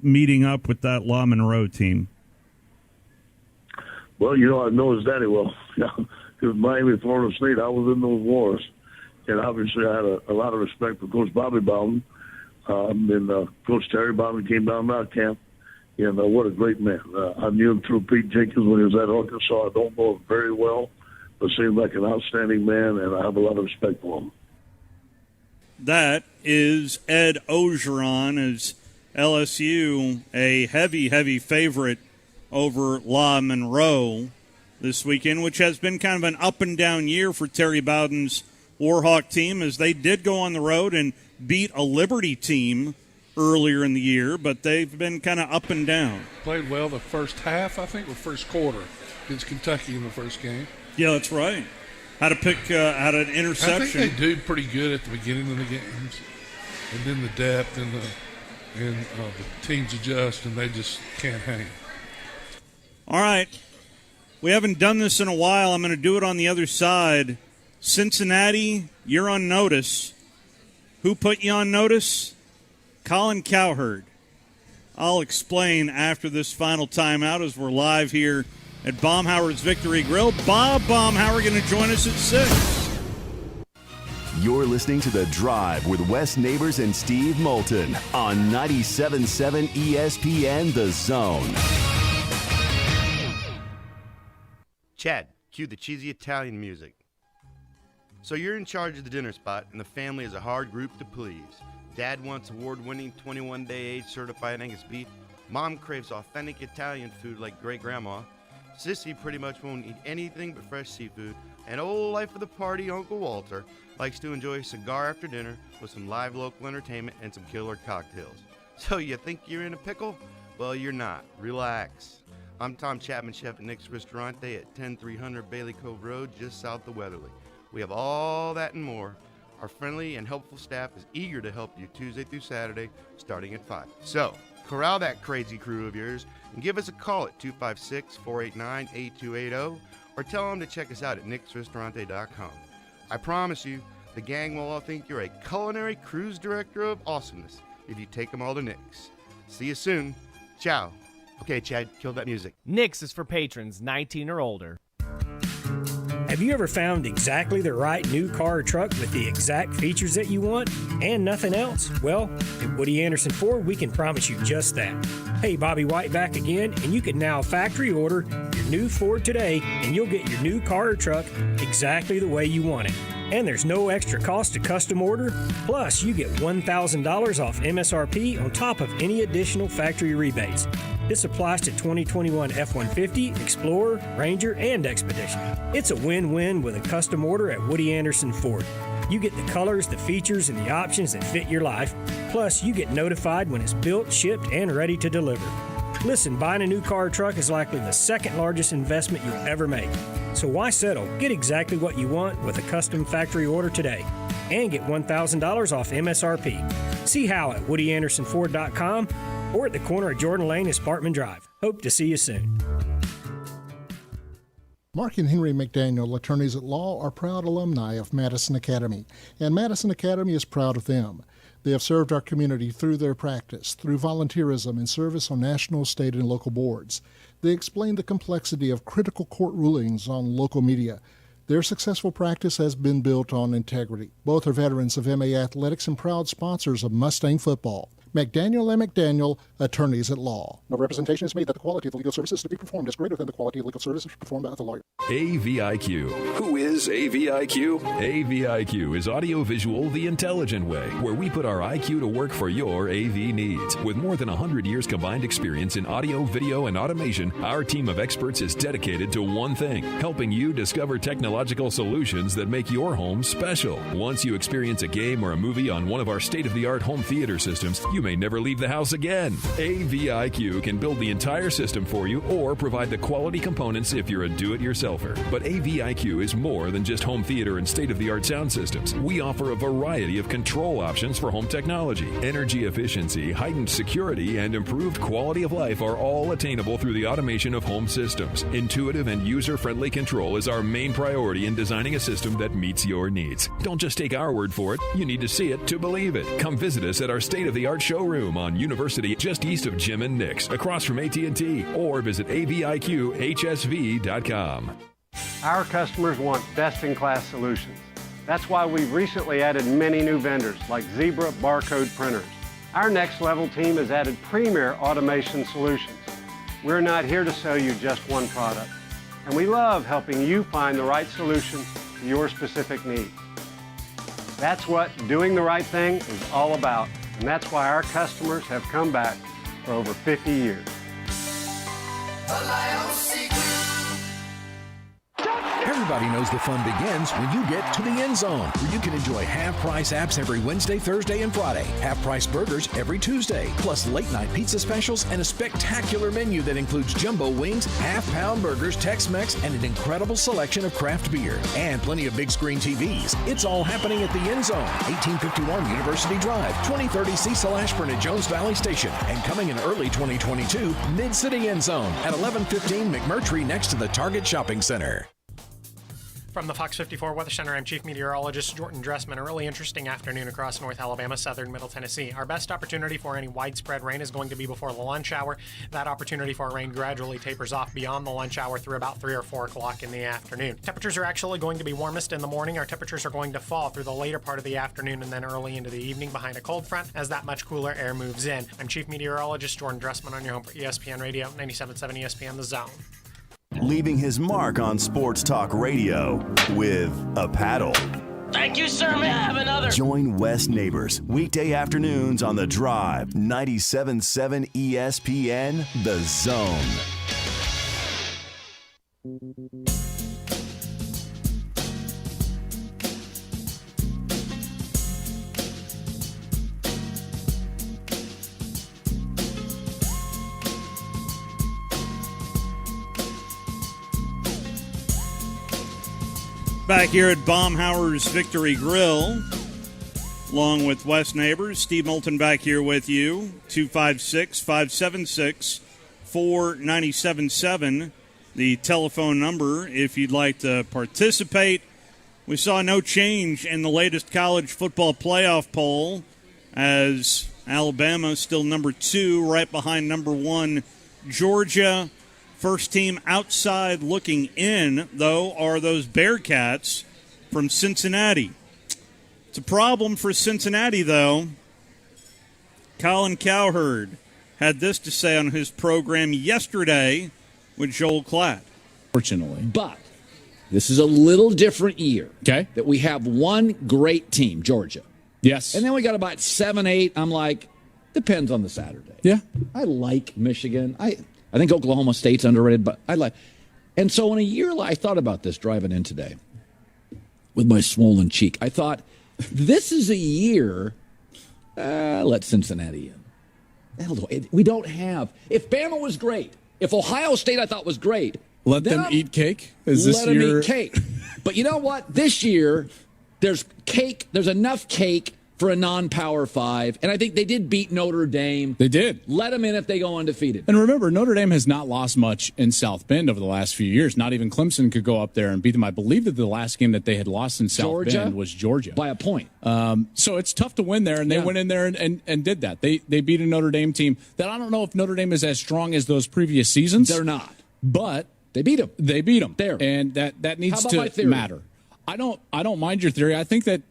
meeting up with that La Monroe team. Well, I know his daddy well. Because Miami, Florida State, I was in those wars. And obviously I had a lot of respect for Coach Bobby Bowden. And Coach Terry Bowden came down to our camp. And what a great man. I knew him through Pete Jenkins when he was at Arkansas. I don't know him very well, but seems like an outstanding man, and I have a lot of respect for him. That is Ed Ogeron, as LSU a heavy, heavy favorite over La Monroe this weekend, which has been kind of an up-and-down year for Terry Bowden's Warhawk team, as they did go on the road and beat a Liberty team earlier in the year, but they've been kind of up and down. Played well the first half, I think, or first quarter against Kentucky in the first game. Yeah, that's right. Had an interception. I think they do pretty good at the beginning of the games, and then the depth and the teams adjust, and they just can't hang. All right. We haven't done this in a while. I'm going to do it on the other side. Cincinnati, you're on notice. Who put you on notice? Colin Cowherd. I'll explain after this final timeout, as we're live here at Baumhauer's Victory Grill. Bob Baumhauer going to join us at 6. You're listening to The Drive with Wes Neighbors and Steve Moulton on 97.7 ESPN The Zone. Chad, cue the cheesy Italian music. So you're in charge of the dinner spot, and the family is a hard group to please. Dad wants award-winning 21-day age certified Angus beef. Mom craves authentic Italian food like great-grandma. Sissy pretty much won't eat anything but fresh seafood. And old life of the party, Uncle Walter, likes to enjoy a cigar after dinner with some live local entertainment and some killer cocktails. So you think you're in a pickle? Well, you're not. Relax. I'm Tom Chapman, chef at Nick's Ristorante at 10300 Bailey Cove Road, just south of Weatherly. We have all that and more. Our friendly and helpful staff is eager to help you Tuesday through Saturday, starting at 5. So, corral that crazy crew of yours and give us a call at 256-489-8280 or tell them to check us out at nicksristorante.com. I promise you, the gang will all think you're a culinary cruise director of awesomeness if you take them all to Nick's. See you soon. Ciao. Okay, Chad, kill that music. Nick's is for patrons 19 or older. Have you ever found exactly the right new car or truck with the exact features that you want and nothing else? Well, at Woody Anderson Ford, we can promise you just that. Hey, Bobby White back again, and you can now factory order your new Ford today, and you'll get your new car or truck exactly the way you want it. And there's no extra cost to custom order. Plus, you get $1,000 off MSRP on top of any additional factory rebates. This applies to 2021 F-150, Explorer, Ranger, and Expedition. It's a win-win with a custom order at Woody Anderson Ford. You get the colors, the features, and the options that fit your life. Plus, you get notified when it's built, shipped, and ready to deliver. Listen, buying a new car or truck is likely the second largest investment you'll ever make. So why settle? Get exactly what you want with a custom factory order today. And get $1,000 off MSRP. See how at WoodyAndersonFord.com or at the corner of Jordan Lane and Sparkman Drive. Hope to see you soon. Mark and Henry McDaniel, attorneys at law, are proud alumni of Madison Academy, and Madison Academy is proud of them. They have served our community through their practice, through volunteerism and service on national, state, and local boards. They explain the complexity of critical court rulings on local media. Their successful practice has been built on integrity. Both are veterans of MA Athletics and proud sponsors of Mustang football. McDaniel and McDaniel, attorneys at law. No representation is made that the quality of the legal services to be performed is greater than the quality of legal services performed by the lawyer. AVIQ. Who is AVIQ? AVIQ is audiovisual the intelligent way, where we put our IQ to work for your AV needs. With more than 100 years combined experience in audio, video, and automation, our team of experts is dedicated to one thing, helping you discover technological solutions that make your home special. Once you experience a game or a movie on one of our state-of-the-art home theater systems, you may never leave the house again. AVIQ can build the entire system for you or provide the quality components if you're a do-it-yourselfer. But AVIQ is more than just home theater and state-of-the-art sound systems. We offer a variety of control options for home technology. Energy efficiency, heightened security, and improved quality of life are all attainable through the automation of home systems. Intuitive and user-friendly control is our main priority in designing a system that meets your needs. Don't just take our word for it. You need to see it to believe it. Come visit us at our state-of-the-art showroom on University, just east of Jim and Nick's, across from AT&T, or visit aviqhsv.com. Our customers want best-in-class solutions. That's why we've recently added many new vendors like Zebra barcode printers. Our next level team has added premier automation solutions. We're not here to sell you just one product, and we love helping you find the right solution to your specific needs. That's what doing the right thing is all about. And that's why our customers have come back for over 50 years. Everybody knows the fun begins when you get to the end zone, where you can enjoy half-price apps every Wednesday, Thursday, and Friday, half-price burgers every Tuesday, plus late-night pizza specials and a spectacular menu that includes jumbo wings, half-pound burgers, Tex-Mex, and an incredible selection of craft beer, and plenty of big-screen TVs. It's all happening at the end zone, 1851 University Drive, 2030 Cecil Ashburn at Jones Valley Station, and coming in early 2022, Mid-City End Zone at 1115 McMurtry next to the Target Shopping Center. From the Fox 54 Weather Center, I'm Chief Meteorologist Jordan Dressman. A really interesting afternoon across North Alabama, southern Middle Tennessee. Our best opportunity for any widespread rain is going to be before the lunch hour. That opportunity for rain gradually tapers off beyond the lunch hour through about 3 or 4 o'clock in the afternoon. Temperatures are actually going to be warmest in the morning. Our temperatures are going to fall through the later part of the afternoon and then early into the evening behind a cold front as that much cooler air moves in. I'm Chief Meteorologist Jordan Dressman on your home for ESPN Radio, 97.7 ESPN The Zone. Leaving his mark on sports talk radio with a paddle. Thank you, sir. May I have another? Join Wes Neighbors weekday afternoons on The Drive, 97.7 ESPN The Zone. Back here at Baumhauer's Victory Grill, along with Wes Neighbors. Steve Moulton back here with you. 256-576-4977, the telephone number if you'd like to participate. We saw no change in the latest college football playoff poll, as Alabama still number 2, right behind number 1, Georgia. First team outside looking in, though, are those Bearcats from Cincinnati. It's a problem for Cincinnati, though. Colin Cowherd had this to say on his program yesterday with Joel Klatt. Fortunately. But This is a little different year. Okay. That we have one great team, Georgia. Yes. And then we got about 7, 8. I'm like, depends on the Saturday. Yeah. I like Michigan. I think Oklahoma State's underrated, but I like. And so in a year, I thought about this driving in today with my swollen cheek. I thought, this is a year, let Cincinnati in. We don't have. If Bama was great, if Ohio State I thought was great, let them eat cake. Is this let year? them eat cake. But you know what? This year, there's cake. There's enough cake for a non-Power 5, and I think they did beat Notre Dame. They did. Let them in if they go undefeated. And remember, Notre Dame has not lost much in South Bend over the last few years. Not even Clemson could go up there and beat them. I believe that the last game that they had lost in South Bend was Georgia. By a point. So it's tough to win there, and they went in there and did that. They beat a Notre Dame team that I don't know if Notre Dame is as strong as those previous seasons. They're not. But they beat them. They beat them. There. And that needs my to theory? matter. I don't mind your theory. I think that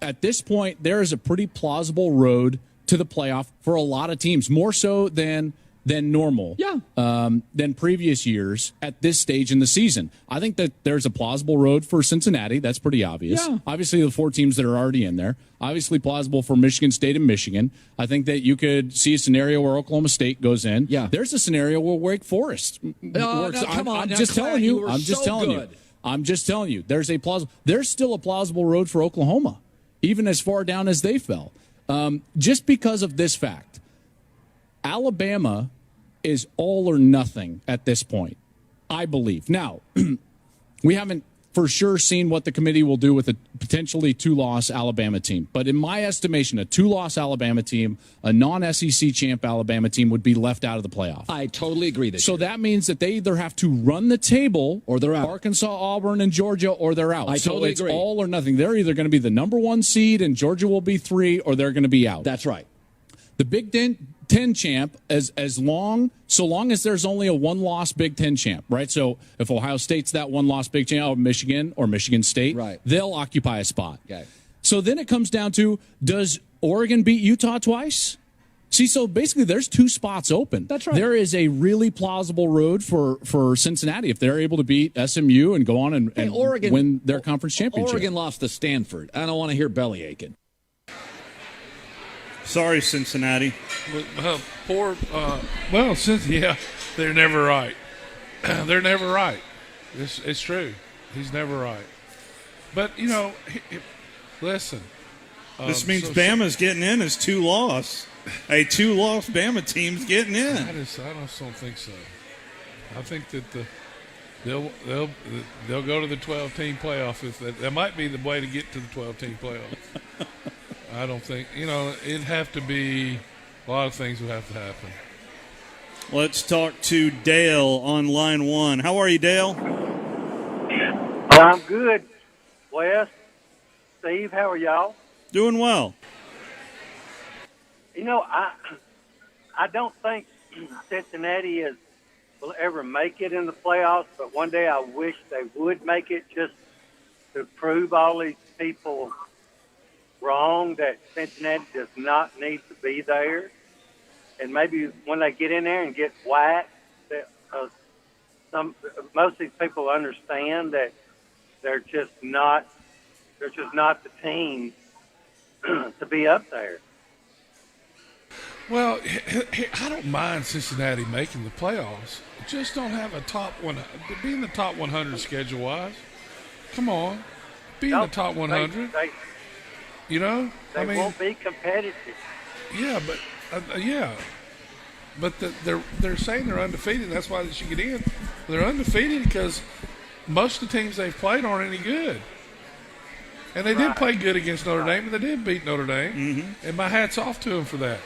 at this point, there is a pretty plausible road to the playoff for a lot of teams, more so than normal, than previous years at this stage in the season. I think that there's a plausible road for Cincinnati. That's pretty obvious. Yeah. Obviously, the 4 teams that are already in there. Obviously, plausible for Michigan State and Michigan. I think that you could see a scenario where Oklahoma State goes in. Yeah. There's a scenario where Wake Forest works. Come on. I'm Now, just telling you. I'm just telling you. I'm just telling you. There's still a plausible road for Oklahoma, even as far down as they fell. Just because of this fact, Alabama is all or nothing at this point, I believe. Now, we haven't for sure seen what the committee will do with a potentially 2-loss Alabama team. But in my estimation, a 2-loss Alabama team, a non-SEC champ Alabama team would be left out of the playoff. I totally agree. So that means that they either have to run the table, or they're out. Arkansas, Auburn, and Georgia, or they're out. I totally it's agree. all or nothing. They're either going to be the number 1 seed and Georgia will be 3, or they're going to be out. That's right. The Big Ten champ, so long as there's only a 1-loss Big Ten champ, right? So if Ohio State's that 1-loss Big Ten, or Michigan or Michigan State, right, they'll occupy a spot. Okay. So then it comes down to, does Oregon beat Utah twice? See, so basically there's 2 spots open. That's right. There is a really plausible road for Cincinnati if they're able to beat SMU and go on and win their conference championship. Oregon lost to Stanford. I don't want to hear belly aching. Sorry, Cincinnati. They're never right. They're never right. It's true. He's never right. But, listen. This means Bama's getting in as 2-loss. A 2-loss Bama team's getting in. I just don't think so. I think that they'll go to the 12-team playoff. That might be the way to get to the 12-team playoff. I don't think, it'd have to be, a lot of things would have to happen. Let's talk to Dale on line 1. How are you, Dale? I'm good. Wes, Steve, how are y'all? Doing well. I don't think Cincinnati will ever make it in the playoffs, but one day I wish they would make it just to prove all these people wrong that Cincinnati does not need to be there. And maybe when they get in there and get whacked, most of these people understand that they're just not the team to be up there. Well, I don't mind Cincinnati making the playoffs. Just don't have a top one. Be in the top 100 schedule-wise. Come on. Be in the top 100. They won't be competitive. Yeah, but they're saying they're undefeated. And that's why they should get in. They're undefeated because most of the teams they've played aren't any good. And they did play good against Notre Dame, and they did beat Notre Dame. Mm-hmm. And my hat's off to them for that.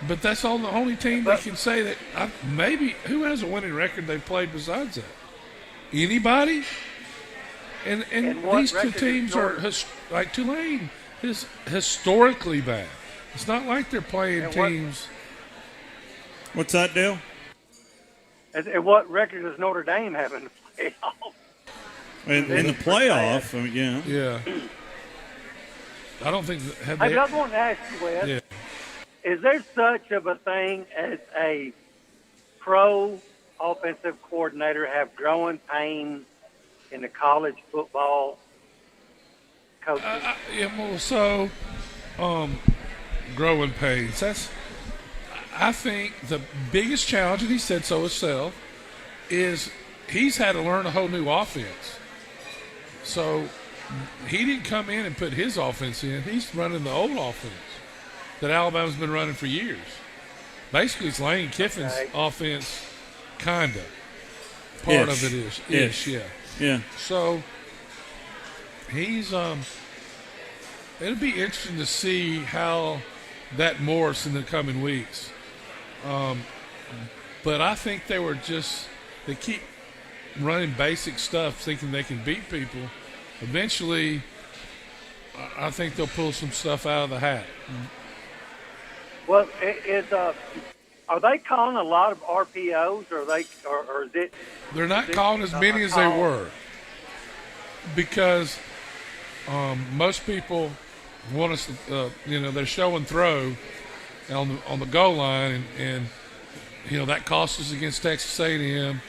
But that's the only team that can say that. Maybe who has a winning record they've played besides that? Anybody? And these 2 teams are like Tulane is historically bad. It's not like they're playing teams. What's that, Dale? And what record does Notre Dame have in the playoff? In the playoff, Yeah. I don't think. I just want to ask you, Wes. Yeah. Is there such of a thing as a pro offensive coordinator have growing pains in the college football coaches? Growing pains. I think the biggest challenge, and he said so himself, is he's had to learn a whole new offense. So he didn't come in and put his offense in. He's running the old offense that Alabama's been running for years. Basically, it's Lane Kiffin's offense, kind of. Part of it is. Yeah. So he's it'll be interesting to see how that morphs in the coming weeks. But I think they keep running basic stuff thinking they can beat people. Eventually, I think they'll pull some stuff out of the hat. Well, are they calling a lot of RPOs, or is it? They're not calling as many as they were, because most people want us to, they're show and throw on the goal line, and that cost us against Texas A&M.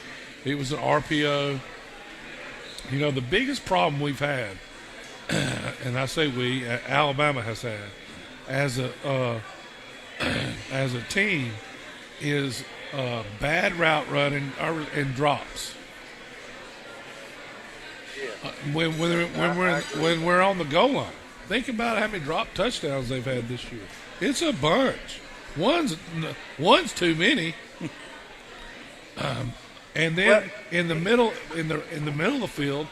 It was an RPO. The biggest problem we've had, and I say we, Alabama has had as a team, is bad route running and drops. When we're on the goal line, think about how many drop touchdowns they've had this year. It's a bunch. One's too many. And then in the middle of the field,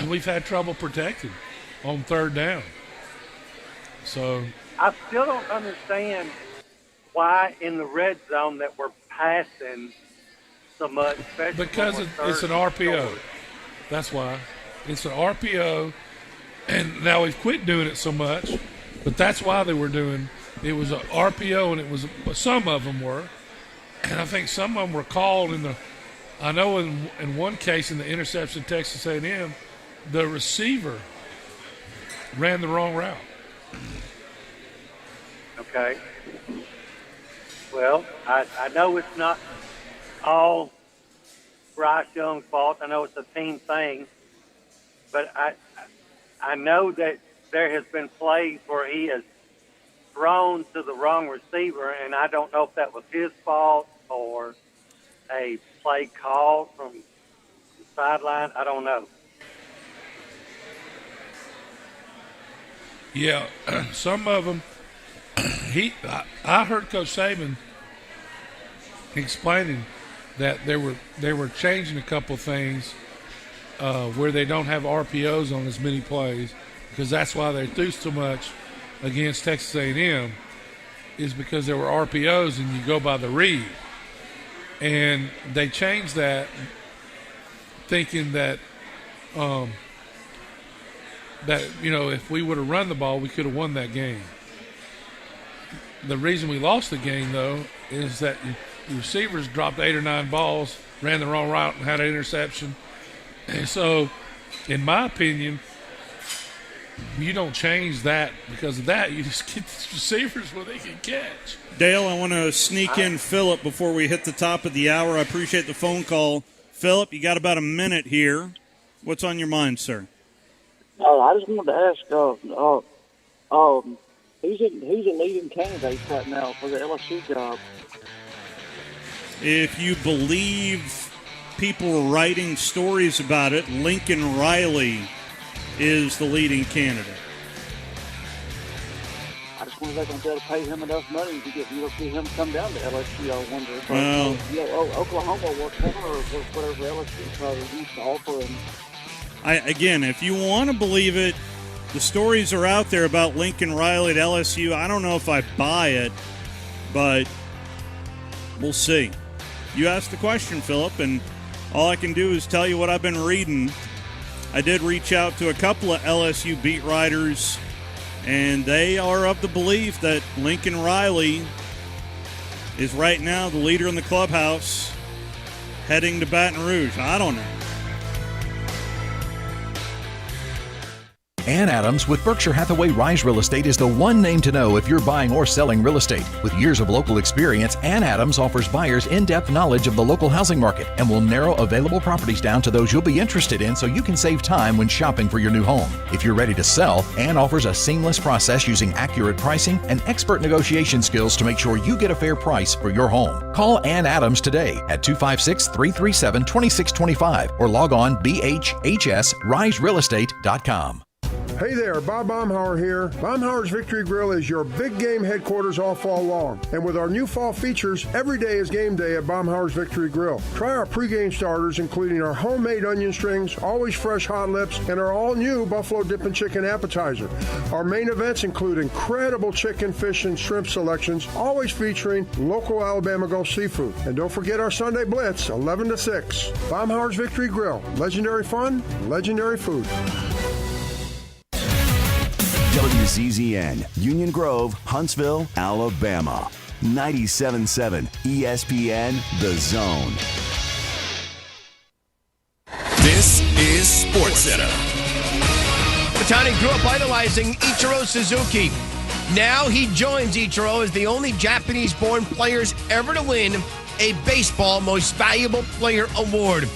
we've had trouble protecting on third down. So I still don't understand why in the red zone that we're passing so much. Because it's an RPO. That's why. It's an RPO, and now we've quit doing it so much, but that's why they were doing it. Was an RPO, and some of them were, and I think some of them were called I know in one case in the interception Texas A&M, the receiver ran the wrong route. Okay. Well, I know it's not all Bryce Young's fault. I know it's a team thing, but I know that there has been plays where he has thrown to the wrong receiver, and I don't know if that was his fault or a play call from the sideline. I don't know. Yeah, some of them. I heard Coach Saban explaining that they were changing a couple things where they don't have RPOs on as many plays, because that's why they threw so much against Texas A&M, is because there were RPOs and you go by the read. And they changed that, thinking that if we would have run the ball, we could have won that game. The reason we lost the game, though, is that the receivers dropped 8 or 9 balls, ran the wrong route, and had an interception. And so, in my opinion, you don't change that because of that. You just get the receivers where they can catch. Dale, I want to sneak in Philip before we hit the top of the hour. I appreciate the phone call. Philip, you got about a minute here. What's on your mind, sir? I just wanted to ask, who's a leading candidate right now for the LSU job? If you believe people are writing stories about it, Lincoln Riley is the leading candidate. I just wonder if they're going to be able to pay him enough money to get see him come down to LSU. I wonder. Well, Oklahoma or whatever LSU probably used to offer him. Again, if you want to believe it, the stories are out there about Lincoln Riley at LSU. I don't know if I buy it, but we'll see. You asked the question, Philip, and all I can do is tell you what I've been reading. I did reach out to a couple of LSU beat writers, and they are of the belief that Lincoln Riley is right now the leader in the clubhouse heading to Baton Rouge. I don't know. Ann Adams with Berkshire Hathaway Rise Real Estate is the one name to know if you're buying or selling real estate. With years of local experience, Ann Adams offers buyers in-depth knowledge of the local housing market and will narrow available properties down to those you'll be interested in so you can save time when shopping for your new home. If you're ready to sell, Ann offers a seamless process using accurate pricing and expert negotiation skills to make sure you get a fair price for your home. Call Ann Adams today at 256-337-2625 or log on bhhsriserealestate.com. Hey there, Bob Baumhauer here. Baumhauer's Victory Grill is your big game headquarters all fall long. And with our new fall features, every day is game day at Baumhauer's Victory Grill. Try our pregame starters, including our homemade onion strings, always fresh hot lips, and our all-new Buffalo Dippin' Chicken appetizer. Our main events include incredible chicken, fish, and shrimp selections, always featuring local Alabama Gulf seafood. And don't forget our Sunday Blitz, 11 to 6. Baumhauer's Victory Grill. Legendary fun, legendary food. WCZN, Union Grove, Huntsville, Alabama. 97.7 ESPN, The Zone. This is SportsCenter. Ohtani grew up idolizing Ichiro Suzuki. Now he joins Ichiro as the only Japanese-born players ever to win a baseball Most Valuable Player award.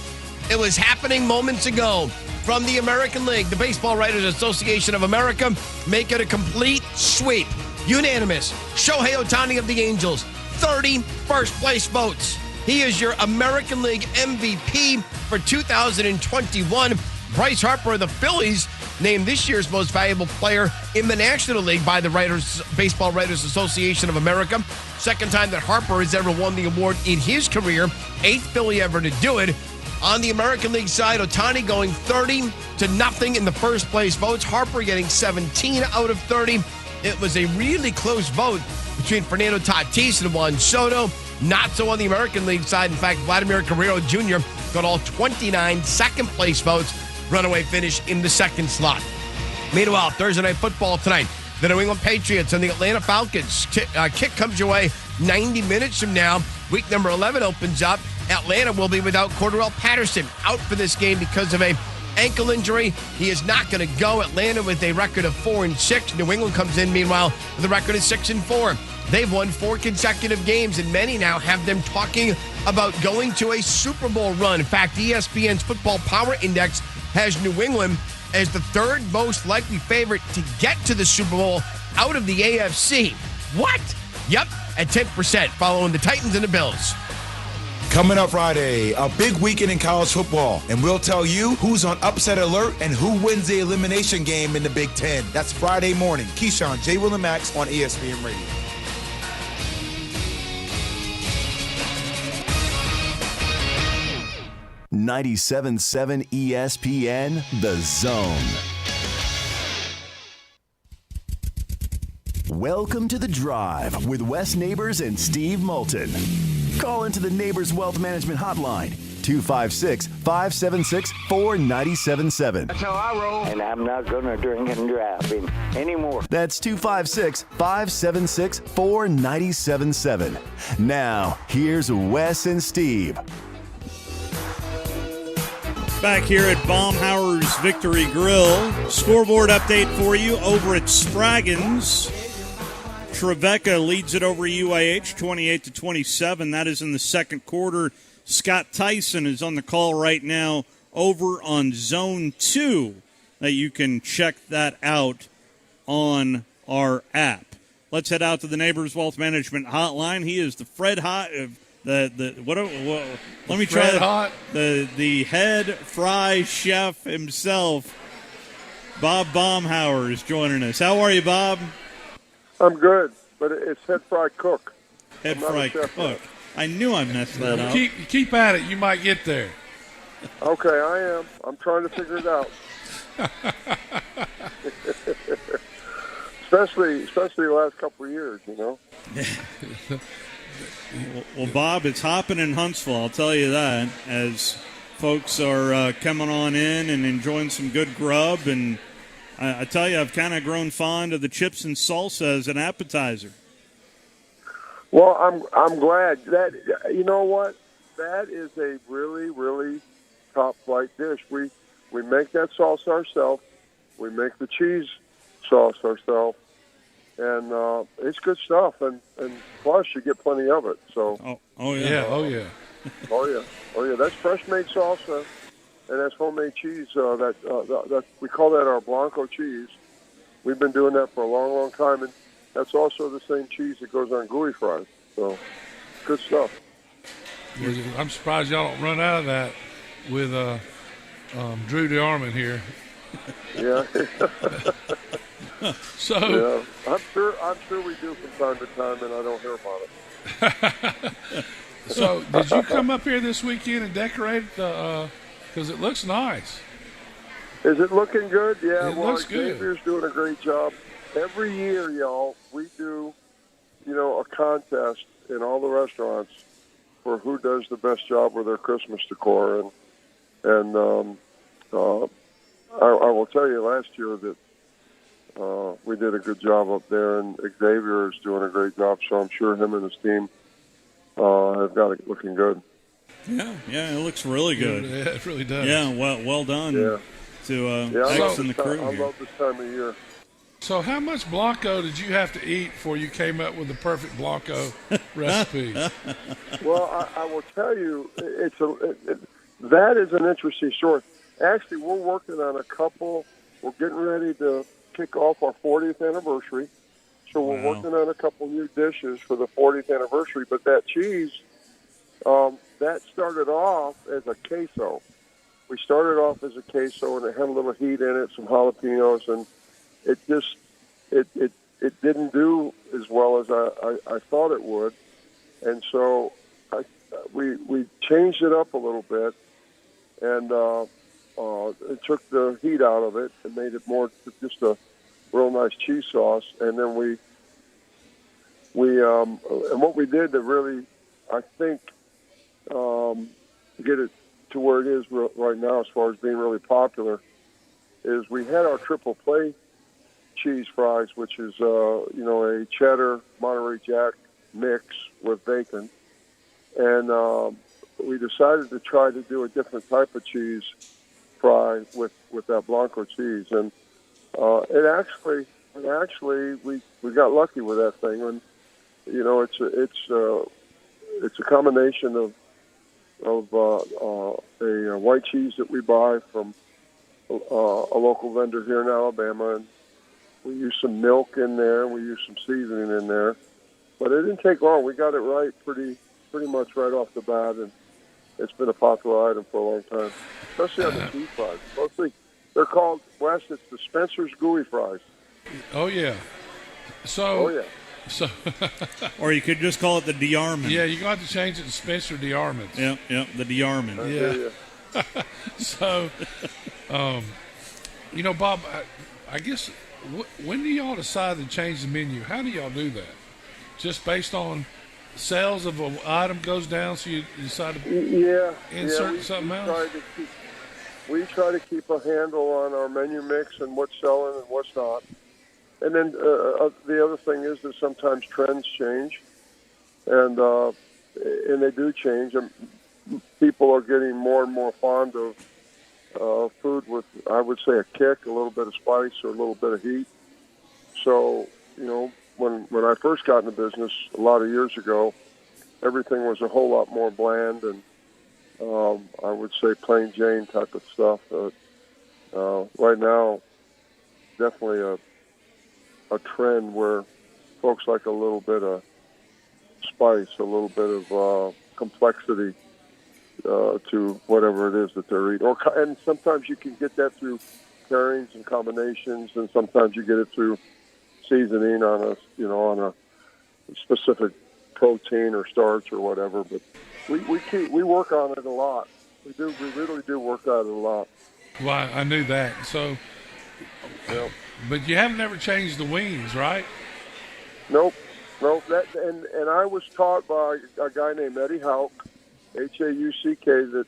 It was happening moments ago. From the American League, the Baseball Writers Association of America make it a complete sweep. Unanimous. Shohei Ohtani of the Angels, 30 first-place votes. He is your American League MVP for 2021. Bryce Harper of the Phillies named this year's Most Valuable Player in the National League by the Baseball Writers Association of America. Second time that Harper has ever won the award in his career. 8th Philly ever to do it. On the American League side, Ohtani going 30-0 in the first place votes. Harper getting 17 out of 30. It was a really close vote between Fernando Tatis and Juan Soto. Not so on the American League side. In fact, Vladimir Guerrero Jr. got all 29 second place votes. Runaway finish in the second slot. Meanwhile, Thursday Night Football tonight. The New England Patriots and the Atlanta Falcons. Kick comes your way 90 minutes from now. Week number 11 opens up. Atlanta will be without Cordarrelle Patterson, out for this game because of a ankle injury. He is not going to go. Atlanta with a record of 4-6. New England comes in, meanwhile, with a record of 6-4. They've won 4 consecutive games, and many now have them talking about going to a Super Bowl run. In fact, ESPN's Football Power Index has New England as the third most likely favorite to get to the Super Bowl out of the AFC. What? Yep, at 10%, following the Titans and the Bills. Coming up Friday, a big weekend in college football, and we'll tell you who's on upset alert and who wins the elimination game in the Big Ten. That's Friday morning. Keyshawn, J. Will and Max on ESPN Radio. .97.7 ESPN, The Zone. Welcome to The Drive with Wes Neighbors and Steve Moulton. Call into the Neighbors Wealth Management Hotline, 256-576-4977. That's how I roll. And I'm not going to drink and drive anymore. That's 256-576-4977. Now, here's Wes and Steve. Back here at Baumhauer's Victory Grill. Scoreboard update for you over at Spraggins. Trevecca leads it over UIH 28-27. That is in the second quarter. Scott Tyson is on the call right now over on Zone 2. That you can check that out on our app. Let's head out to the Neighbors Wealth Management Hotline. He is the Fred Hot let me try Fred Hot. The head fry chef himself. Bob Baumhauer is joining us. How are you, Bob? I'm good, but it's head fry cook. Head fry cook. I knew I messed that up. Keep at it. You might get there. Okay, I am. I'm trying to figure it out. especially the last couple of years, you know. Well, Bob, it's hopping in Huntsville, I'll tell you that, as folks are coming on in and enjoying some good grub. And I tell you, I've kind of grown fond of the chips and salsa as an appetizer. Well, I'm glad. That, you know what? That is a really, really top-flight dish. We make that salsa ourselves, We make the cheese sauce ourselves, and it's good stuff. And plus, you get plenty of it. So. Oh yeah. Yeah. Oh yeah. Oh yeah. That's fresh made salsa, and that's homemade cheese. That we call that our Blanco cheese. We've been doing that for a long, long time, and that's also the same cheese that goes on gooey fries. So, good stuff. I'm surprised y'all don't run out of that with Drew DeArmond here. Yeah. So yeah, I'm sure we do from time to time, and I don't hear about it. So, did you come up here this weekend and decorate because it looks nice? Is it looking good? Yeah, it looks good. Xavier's doing a great job. Every year, y'all, we do, a contest in all the restaurants for who does the best job with their Christmas decor, and I will tell you, last year that we did a good job up there, and Xavier is doing a great job. So I'm sure him and his team have got it looking good. Yeah, it looks really good. Yeah, it really does. Yeah, well done. Yeah. To X and the crew I here. love this time of year. So how much Blanco did you have to eat before you came up with the perfect Blanco recipe? Well, I will tell you, that is an interesting story. Actually, we're working on a couple. We're getting ready to kick off our 40th anniversary. So we're working on a couple new dishes for the 40th anniversary. But that cheese, that started off as a queso. We started off as a queso, and it had a little heat in it, some jalapenos, and it just it didn't do as well as I thought it would, and so we changed it up a little bit, and it took the heat out of it and made it more just a real nice cheese sauce. And then we and what we did to really, I think, get it to where it is right now as far as being really popular, is we had our triple play cheese fries, which is a cheddar Monterey Jack mix with bacon, and we decided to try to do a different type of cheese fry with that Blanco cheese, and it actually we got lucky with that thing, and it's a combination of a white cheese that we buy from a local vendor here in Alabama, and we use some milk in there, we use some seasoning in there, but it didn't take long. We got it right pretty much right off the bat, and it's been a popular item for a long time, especially on the cheese fries. Mostly, they're called, Wes, it's the Spencer's Gooey Fries. Oh yeah. So. Oh yeah. So, or you could just call it the DeArmond. Yeah, you're going to have to change it to Spencer DeArmond. Yep, the DeArmond. Yeah. So, Bob, I guess, when do y'all decide to change the menu? How do y'all do that? Just based on sales of an item goes down, so you decide to insert something else? We try to keep a handle on our menu mix and what's selling and what's not. And then the other thing is that sometimes trends change, and they do change. And people are getting more and more fond of food with, I would say, a kick, a little bit of spice, or a little bit of heat. So, when I first got in the business a lot of years ago, everything was a whole lot more bland and I would say plain Jane type of stuff. Right now, definitely a trend where folks like a little bit of spice, a little bit of complexity to whatever it is that they're eating. And sometimes you can get that through pairings and combinations, and sometimes you get it through seasoning on a specific protein or starch or whatever. But we work on it a lot. We really do work on it a lot. Well, I knew that. So. Yep. But you haven't ever changed the wings, right? Nope. And I was taught by a guy named Eddie Houck, Hauck, that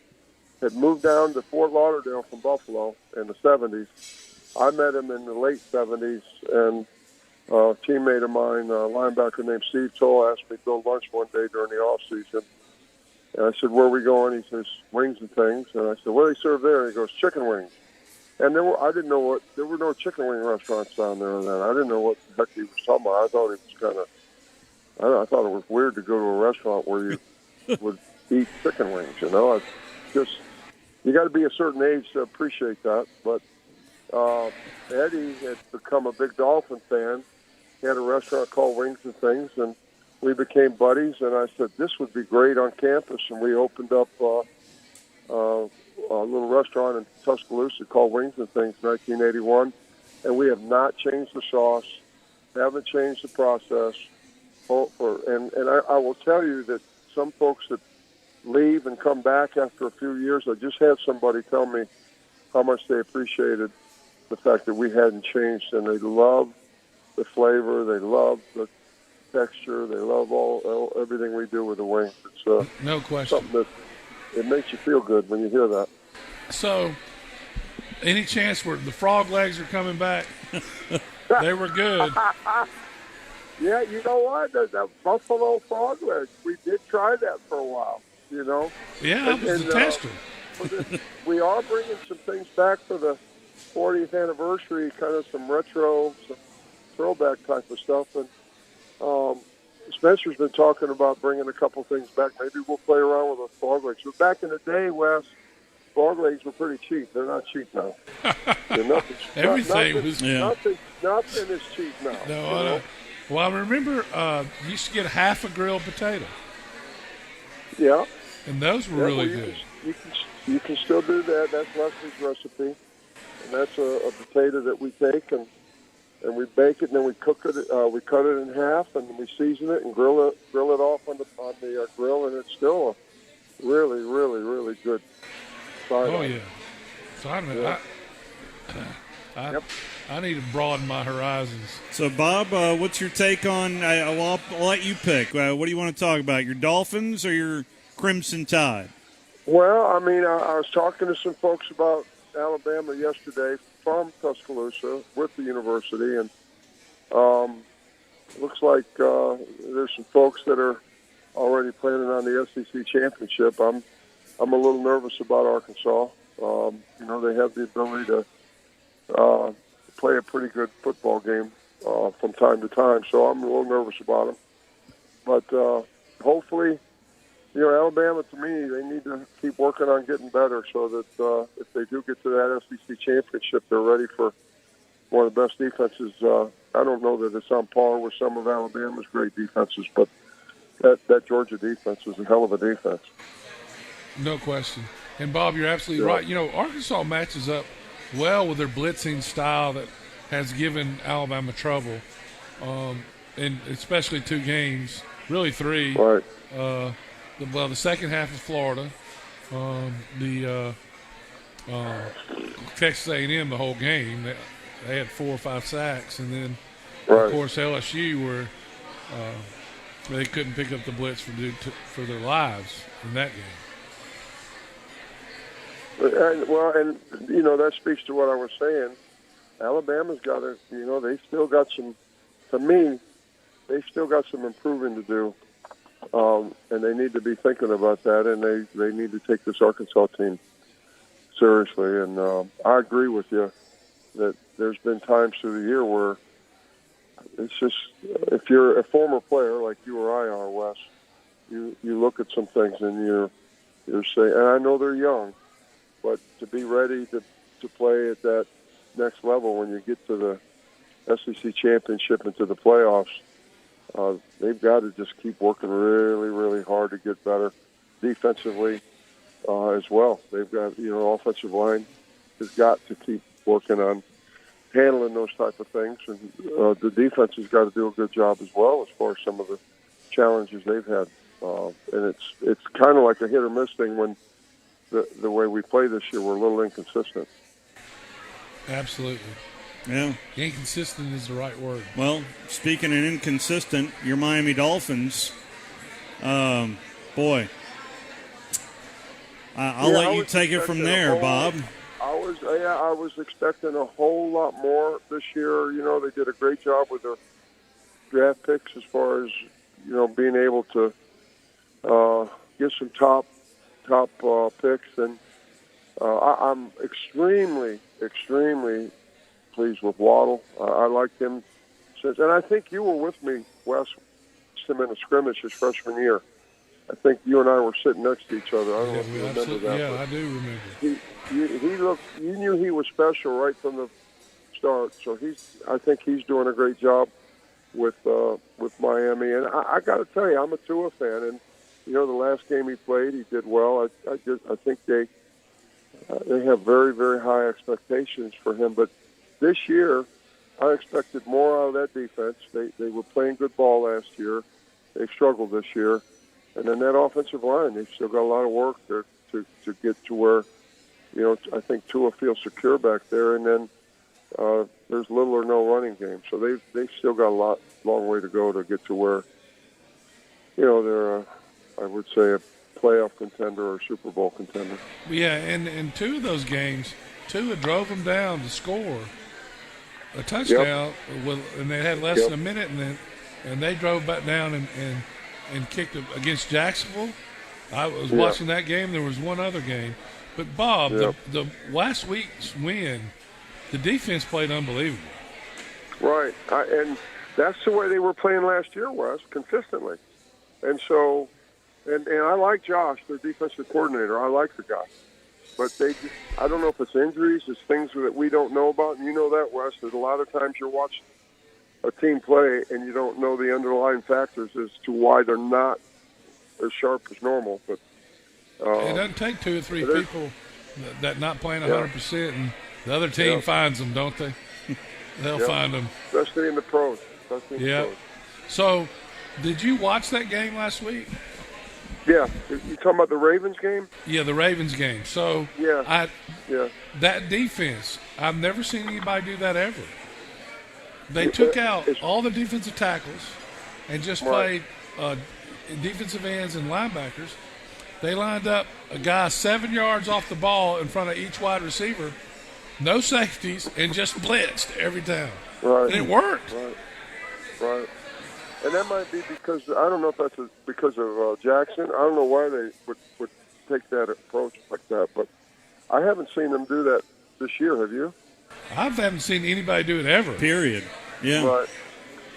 had moved down to Fort Lauderdale from Buffalo in the 70s. I met him in the late 70s, and a teammate of mine, a linebacker named Steve Toll, asked me to go lunch one day during the off season. And I said, "Where are we going?" He says, "Wings and things." And I said, "What do they serve there?" And he goes, "Chicken wings." And there were no chicken wing restaurants down there then. I didn't know what the heck he was talking about. I thought it was kind of, I thought it was weird to go to a restaurant where you would eat chicken wings. It's just, you got to be a certain age to appreciate that. But Eddie had become a big Dolphin fan. He had a restaurant called Wings and Things, and we became buddies. And I said, this would be great on campus. And we opened up a little restaurant in Tuscaloosa called Wings and Things in 1981. And we have not changed the sauce, haven't changed the process. And I will tell you that some folks that leave and come back after a few years, I just had somebody tell me how much they appreciated the fact that we hadn't changed, and they love the flavor, they love the texture, they love everything we do with the wings. It's no question. Something that it makes you feel good when you hear that. So, any chance where the frog legs are coming back? They were good. Yeah, you know what? That buffalo frog leg, we did try that for a while, Yeah, I was a tester. We are bringing some things back for the 40th anniversary, kind of some retro, some throwback type of stuff. And Spencer's been talking about bringing a couple things back. Maybe we'll play around with those frog legs. But back in the day, Wes, frog legs were pretty cheap. They're not cheap now. Everything was nothing is cheap now. No. Well, I remember you used to get half a grilled potato. Yeah. And those were really good. You can still do that. That's Leslie's recipe. And that's a potato that we take and we bake it, and then we cook it. We cut it in half, and we season it and grill it off on the grill, and it's still a really, really, really good side. Oh, yeah. So I need to broaden my horizons. So, Bob, what's your take on? I'll let you pick. What do you want to talk about? Your Dolphins or your Crimson Tide? Well, I mean, I was talking to some folks about Alabama yesterday from Tuscaloosa with the university, and looks like there's some folks that are already planning on the SEC championship. I'm a little nervous about Arkansas. They have the ability to play a pretty good football game from time to time, so I'm a little nervous about them. But hopefully, Alabama, to me, they need to keep working on getting better so that if they do get to that SEC championship, they're ready for one of the best defenses. I don't know that it's on par with some of Alabama's great defenses, but that Georgia defense is a hell of a defense. No question. And, Bob, you're absolutely right. Arkansas matches up well with their blitzing style that has given Alabama trouble, and especially 2 games, really 3. Right. The second half of Florida, Texas A&M the whole game. They had 4 or 5 sacks, and then of course LSU were they couldn't pick up the blitz for their lives in that game. And that speaks to what I was saying. Alabama's got to, they still got some. To me, they still got some improving to do. And they need to be thinking about that, and they need to take this Arkansas team seriously. And I agree with you that there's been times through the year where it's just, if you're a former player like you or I are, Wes, you look at some things and you're saying, and I know they're young, but to be ready to play at that next level when you get to the SEC championship and to the playoffs, they've got to just keep working really, really hard to get better defensively as well. They've got, offensive line has got to keep working on handling those type of things, and the defense has got to do a good job as well as far as some of the challenges they've had. And it's kind of like a hit or miss thing when the way we play this year, we're a little inconsistent. Absolutely. Yeah. Inconsistent is the right word. Well, speaking of inconsistent, your Miami Dolphins, boy, I'll let you take it from there, Bob. I was expecting a whole lot more this year. They did a great job with their draft picks as far as, being able to get some top picks. And I'm extremely extremely pleased with Waddle. I liked him since, and I think you were with me, Wes, him in a scrimmage his freshman year. I think you and I were sitting next to each other. I don't know if you remember that. Yeah, I do remember. He looked. You knew he was special right from the start. So I think he's doing a great job with Miami. And I got to tell you, I'm a Tua fan, and the last game he played, he did well. I think they have very, very high expectations for him. But this year, I expected more out of that defense. They were playing good ball last year. They've struggled this year. And then that offensive line, they've still got a lot of work to get to where, I think Tua feels secure back there. And then there's little or no running game. So they've still got a long way to go to get to where, they're, I would say, a playoff contender or Super Bowl contender. Yeah, and in two of those games, Tua drove them down to score a touchdown, and they had less than a minute, and they drove back down and kicked it against Jacksonville. I was watching that game. There was one other game. But, Bob, the last week's win, the defense played unbelievable. Right. And that's the way they were playing last year, Wes, consistently. And so, and I like Josh, their defensive coordinator. I like the guy. But I don't know if it's injuries, it's things that we don't know about. And you know that, Wes, that a lot of times you're watching a team play and you don't know the underlying factors as to why they're not as sharp as normal. But it doesn't take two or three people that not playing 100%, and the other team finds them, don't they? They'll find them. Especially in the pros. So, did you watch that game last week? Yeah. You talking about the Ravens game? Yeah, the Ravens game. So, that defense, I've never seen anybody do that ever. They took out all the defensive tackles and just played defensive ends and linebackers. They lined up a guy 7 yards off the ball in front of each wide receiver, no safeties, and just blitzed every time. Right. And it worked. Right. And that might be because, I don't know if that's because of Jackson. I don't know why they would take that approach like that, but I haven't seen them do that this year. Have you? I haven't seen anybody do it ever. Period. Yeah. Right.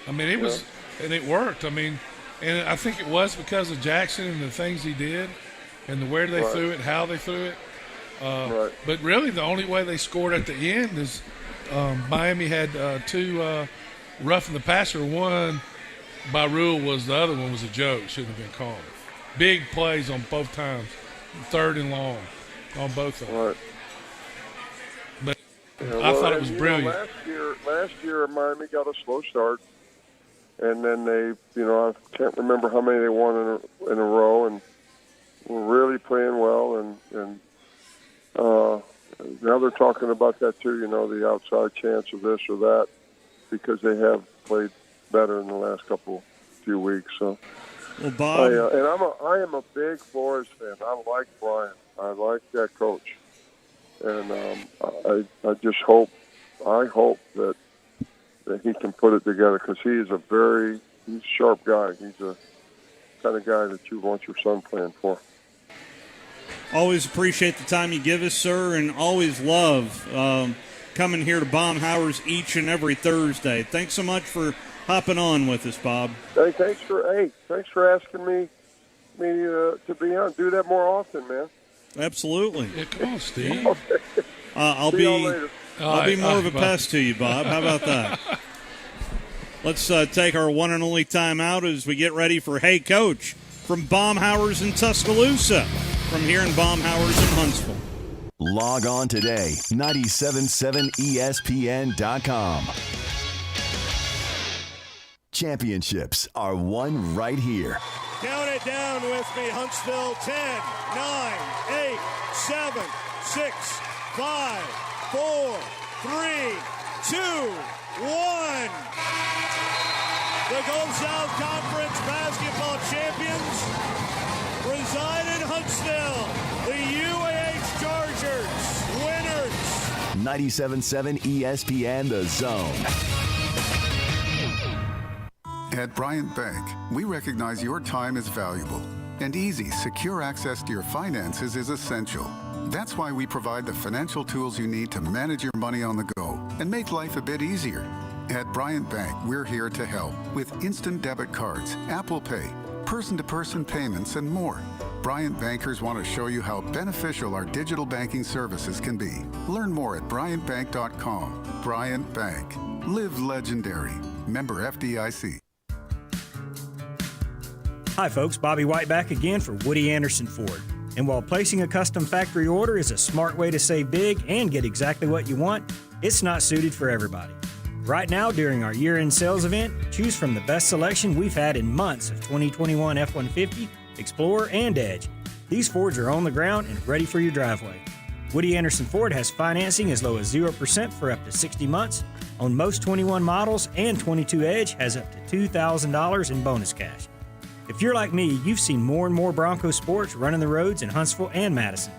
I mean, it was, and it worked. I mean, and I think it was because of Jackson and the things he did and where they threw it, how they threw it. But really the only way they scored at the end is Miami had two roughing the passer. One by rule was the other one was a joke. Shouldn't have been called. Big plays on both times. 3rd and long on both of them. Right. But I thought it was brilliant. Last year Miami got a slow start. And then they, I can't remember how many they won in a row, and were really playing well. And now they're talking about that too. The outside chance of this or that, because they have played better in the last few weeks. So, well, Bob, I am a big Flores fan. I like Brian. I like that coach, and I just hope that he can put it together, because he's a sharp guy. He's the kind of guy that you want your son playing for. Always appreciate the time you give us, sir, and always love coming here to Baumhauer's each and every Thursday. Thanks so much for hopping on with us, Bob. Hey, thanks for asking me to be on. Do that more often, man. Absolutely. Yeah, come on, Steve. I'll be more of a pest to you, Bob. How about that? Let's take our one and only time out as we get ready for Hey Coach from Baumhauer's in Tuscaloosa, from here in Baumhauer's in Huntsville. Log on today, 977ESPN.com. Championships are won right here. Count it down with me, Huntsville. 10, 9, 8, 7, 6, 5, 4, 3, 2, 1. The Gulf South Conference basketball champions reside in Huntsville. The UAH Chargers, winners. 97.7 ESPN The Zone. At Bryant Bank, we recognize your time is valuable, and easy, secure access to your finances is essential. That's why we provide the financial tools you need to manage your money on the go and make life a bit easier. At Bryant Bank, we're here to help with instant debit cards, Apple Pay, person-to-person payments, and more. Bryant bankers want to show you how beneficial our digital banking services can be. Learn more at bryantbank.com. Bryant Bank. Live legendary. Member FDIC. Hi folks, Bobby White back again for Woody Anderson Ford. And while placing a custom factory order is a smart way to save big and get exactly what you want, it's not suited for everybody. Right now, during our year-end sales event, choose from the best selection we've had in months of 2021 F-150, Explorer, and Edge. These Fords are on the ground and ready for your driveway. Woody Anderson Ford has financing as low as 0% for up to 60 months on most 21 models, and 22 Edge has up to $2,000 in bonus cash. If you're like me, you've seen more and more Bronco Sports running the roads in Huntsville and Madison.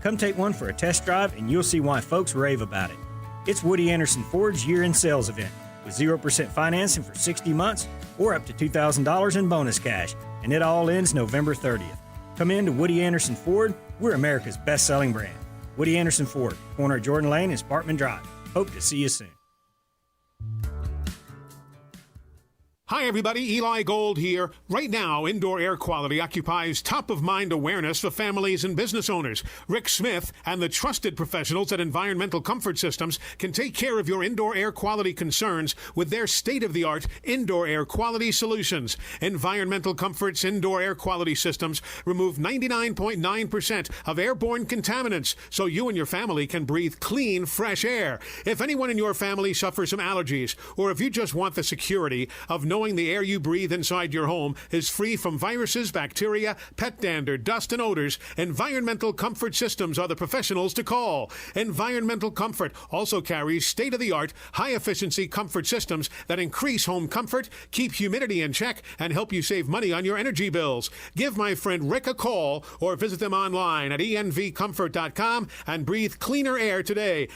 Come take one for a test drive and you'll see why folks rave about it. It's Woody Anderson Ford's year-end sales event with 0% financing for 60 months or up to $2,000 in bonus cash, and it all ends November 30th. Come in to Woody Anderson Ford. We're America's best-selling brand. Woody Anderson Ford, corner of Jordan Lane and Sparkman Drive. Hope to see you soon. Hi, everybody. Eli Gold here. Right now, indoor air quality occupies top-of-mind awareness for families and business owners. Rick Smith and the trusted professionals at Environmental Comfort Systems can take care of your indoor air quality concerns with their state-of-the-art indoor air quality solutions. Environmental Comfort's indoor air quality systems remove 99.9% of airborne contaminants so you and your family can breathe clean, fresh air. If anyone in your family suffers from allergies, or if you just want the security of knowing the air you breathe inside your home is free from viruses, bacteria, pet dander, dust, and odors, Environmental Comfort Systems are the professionals to call. Environmental Comfort also carries state-of-the-art, high-efficiency comfort systems that increase home comfort, keep humidity in check, and help you save money on your energy bills. Give my friend Rick a call or visit them online at envcomfort.com and breathe cleaner air today.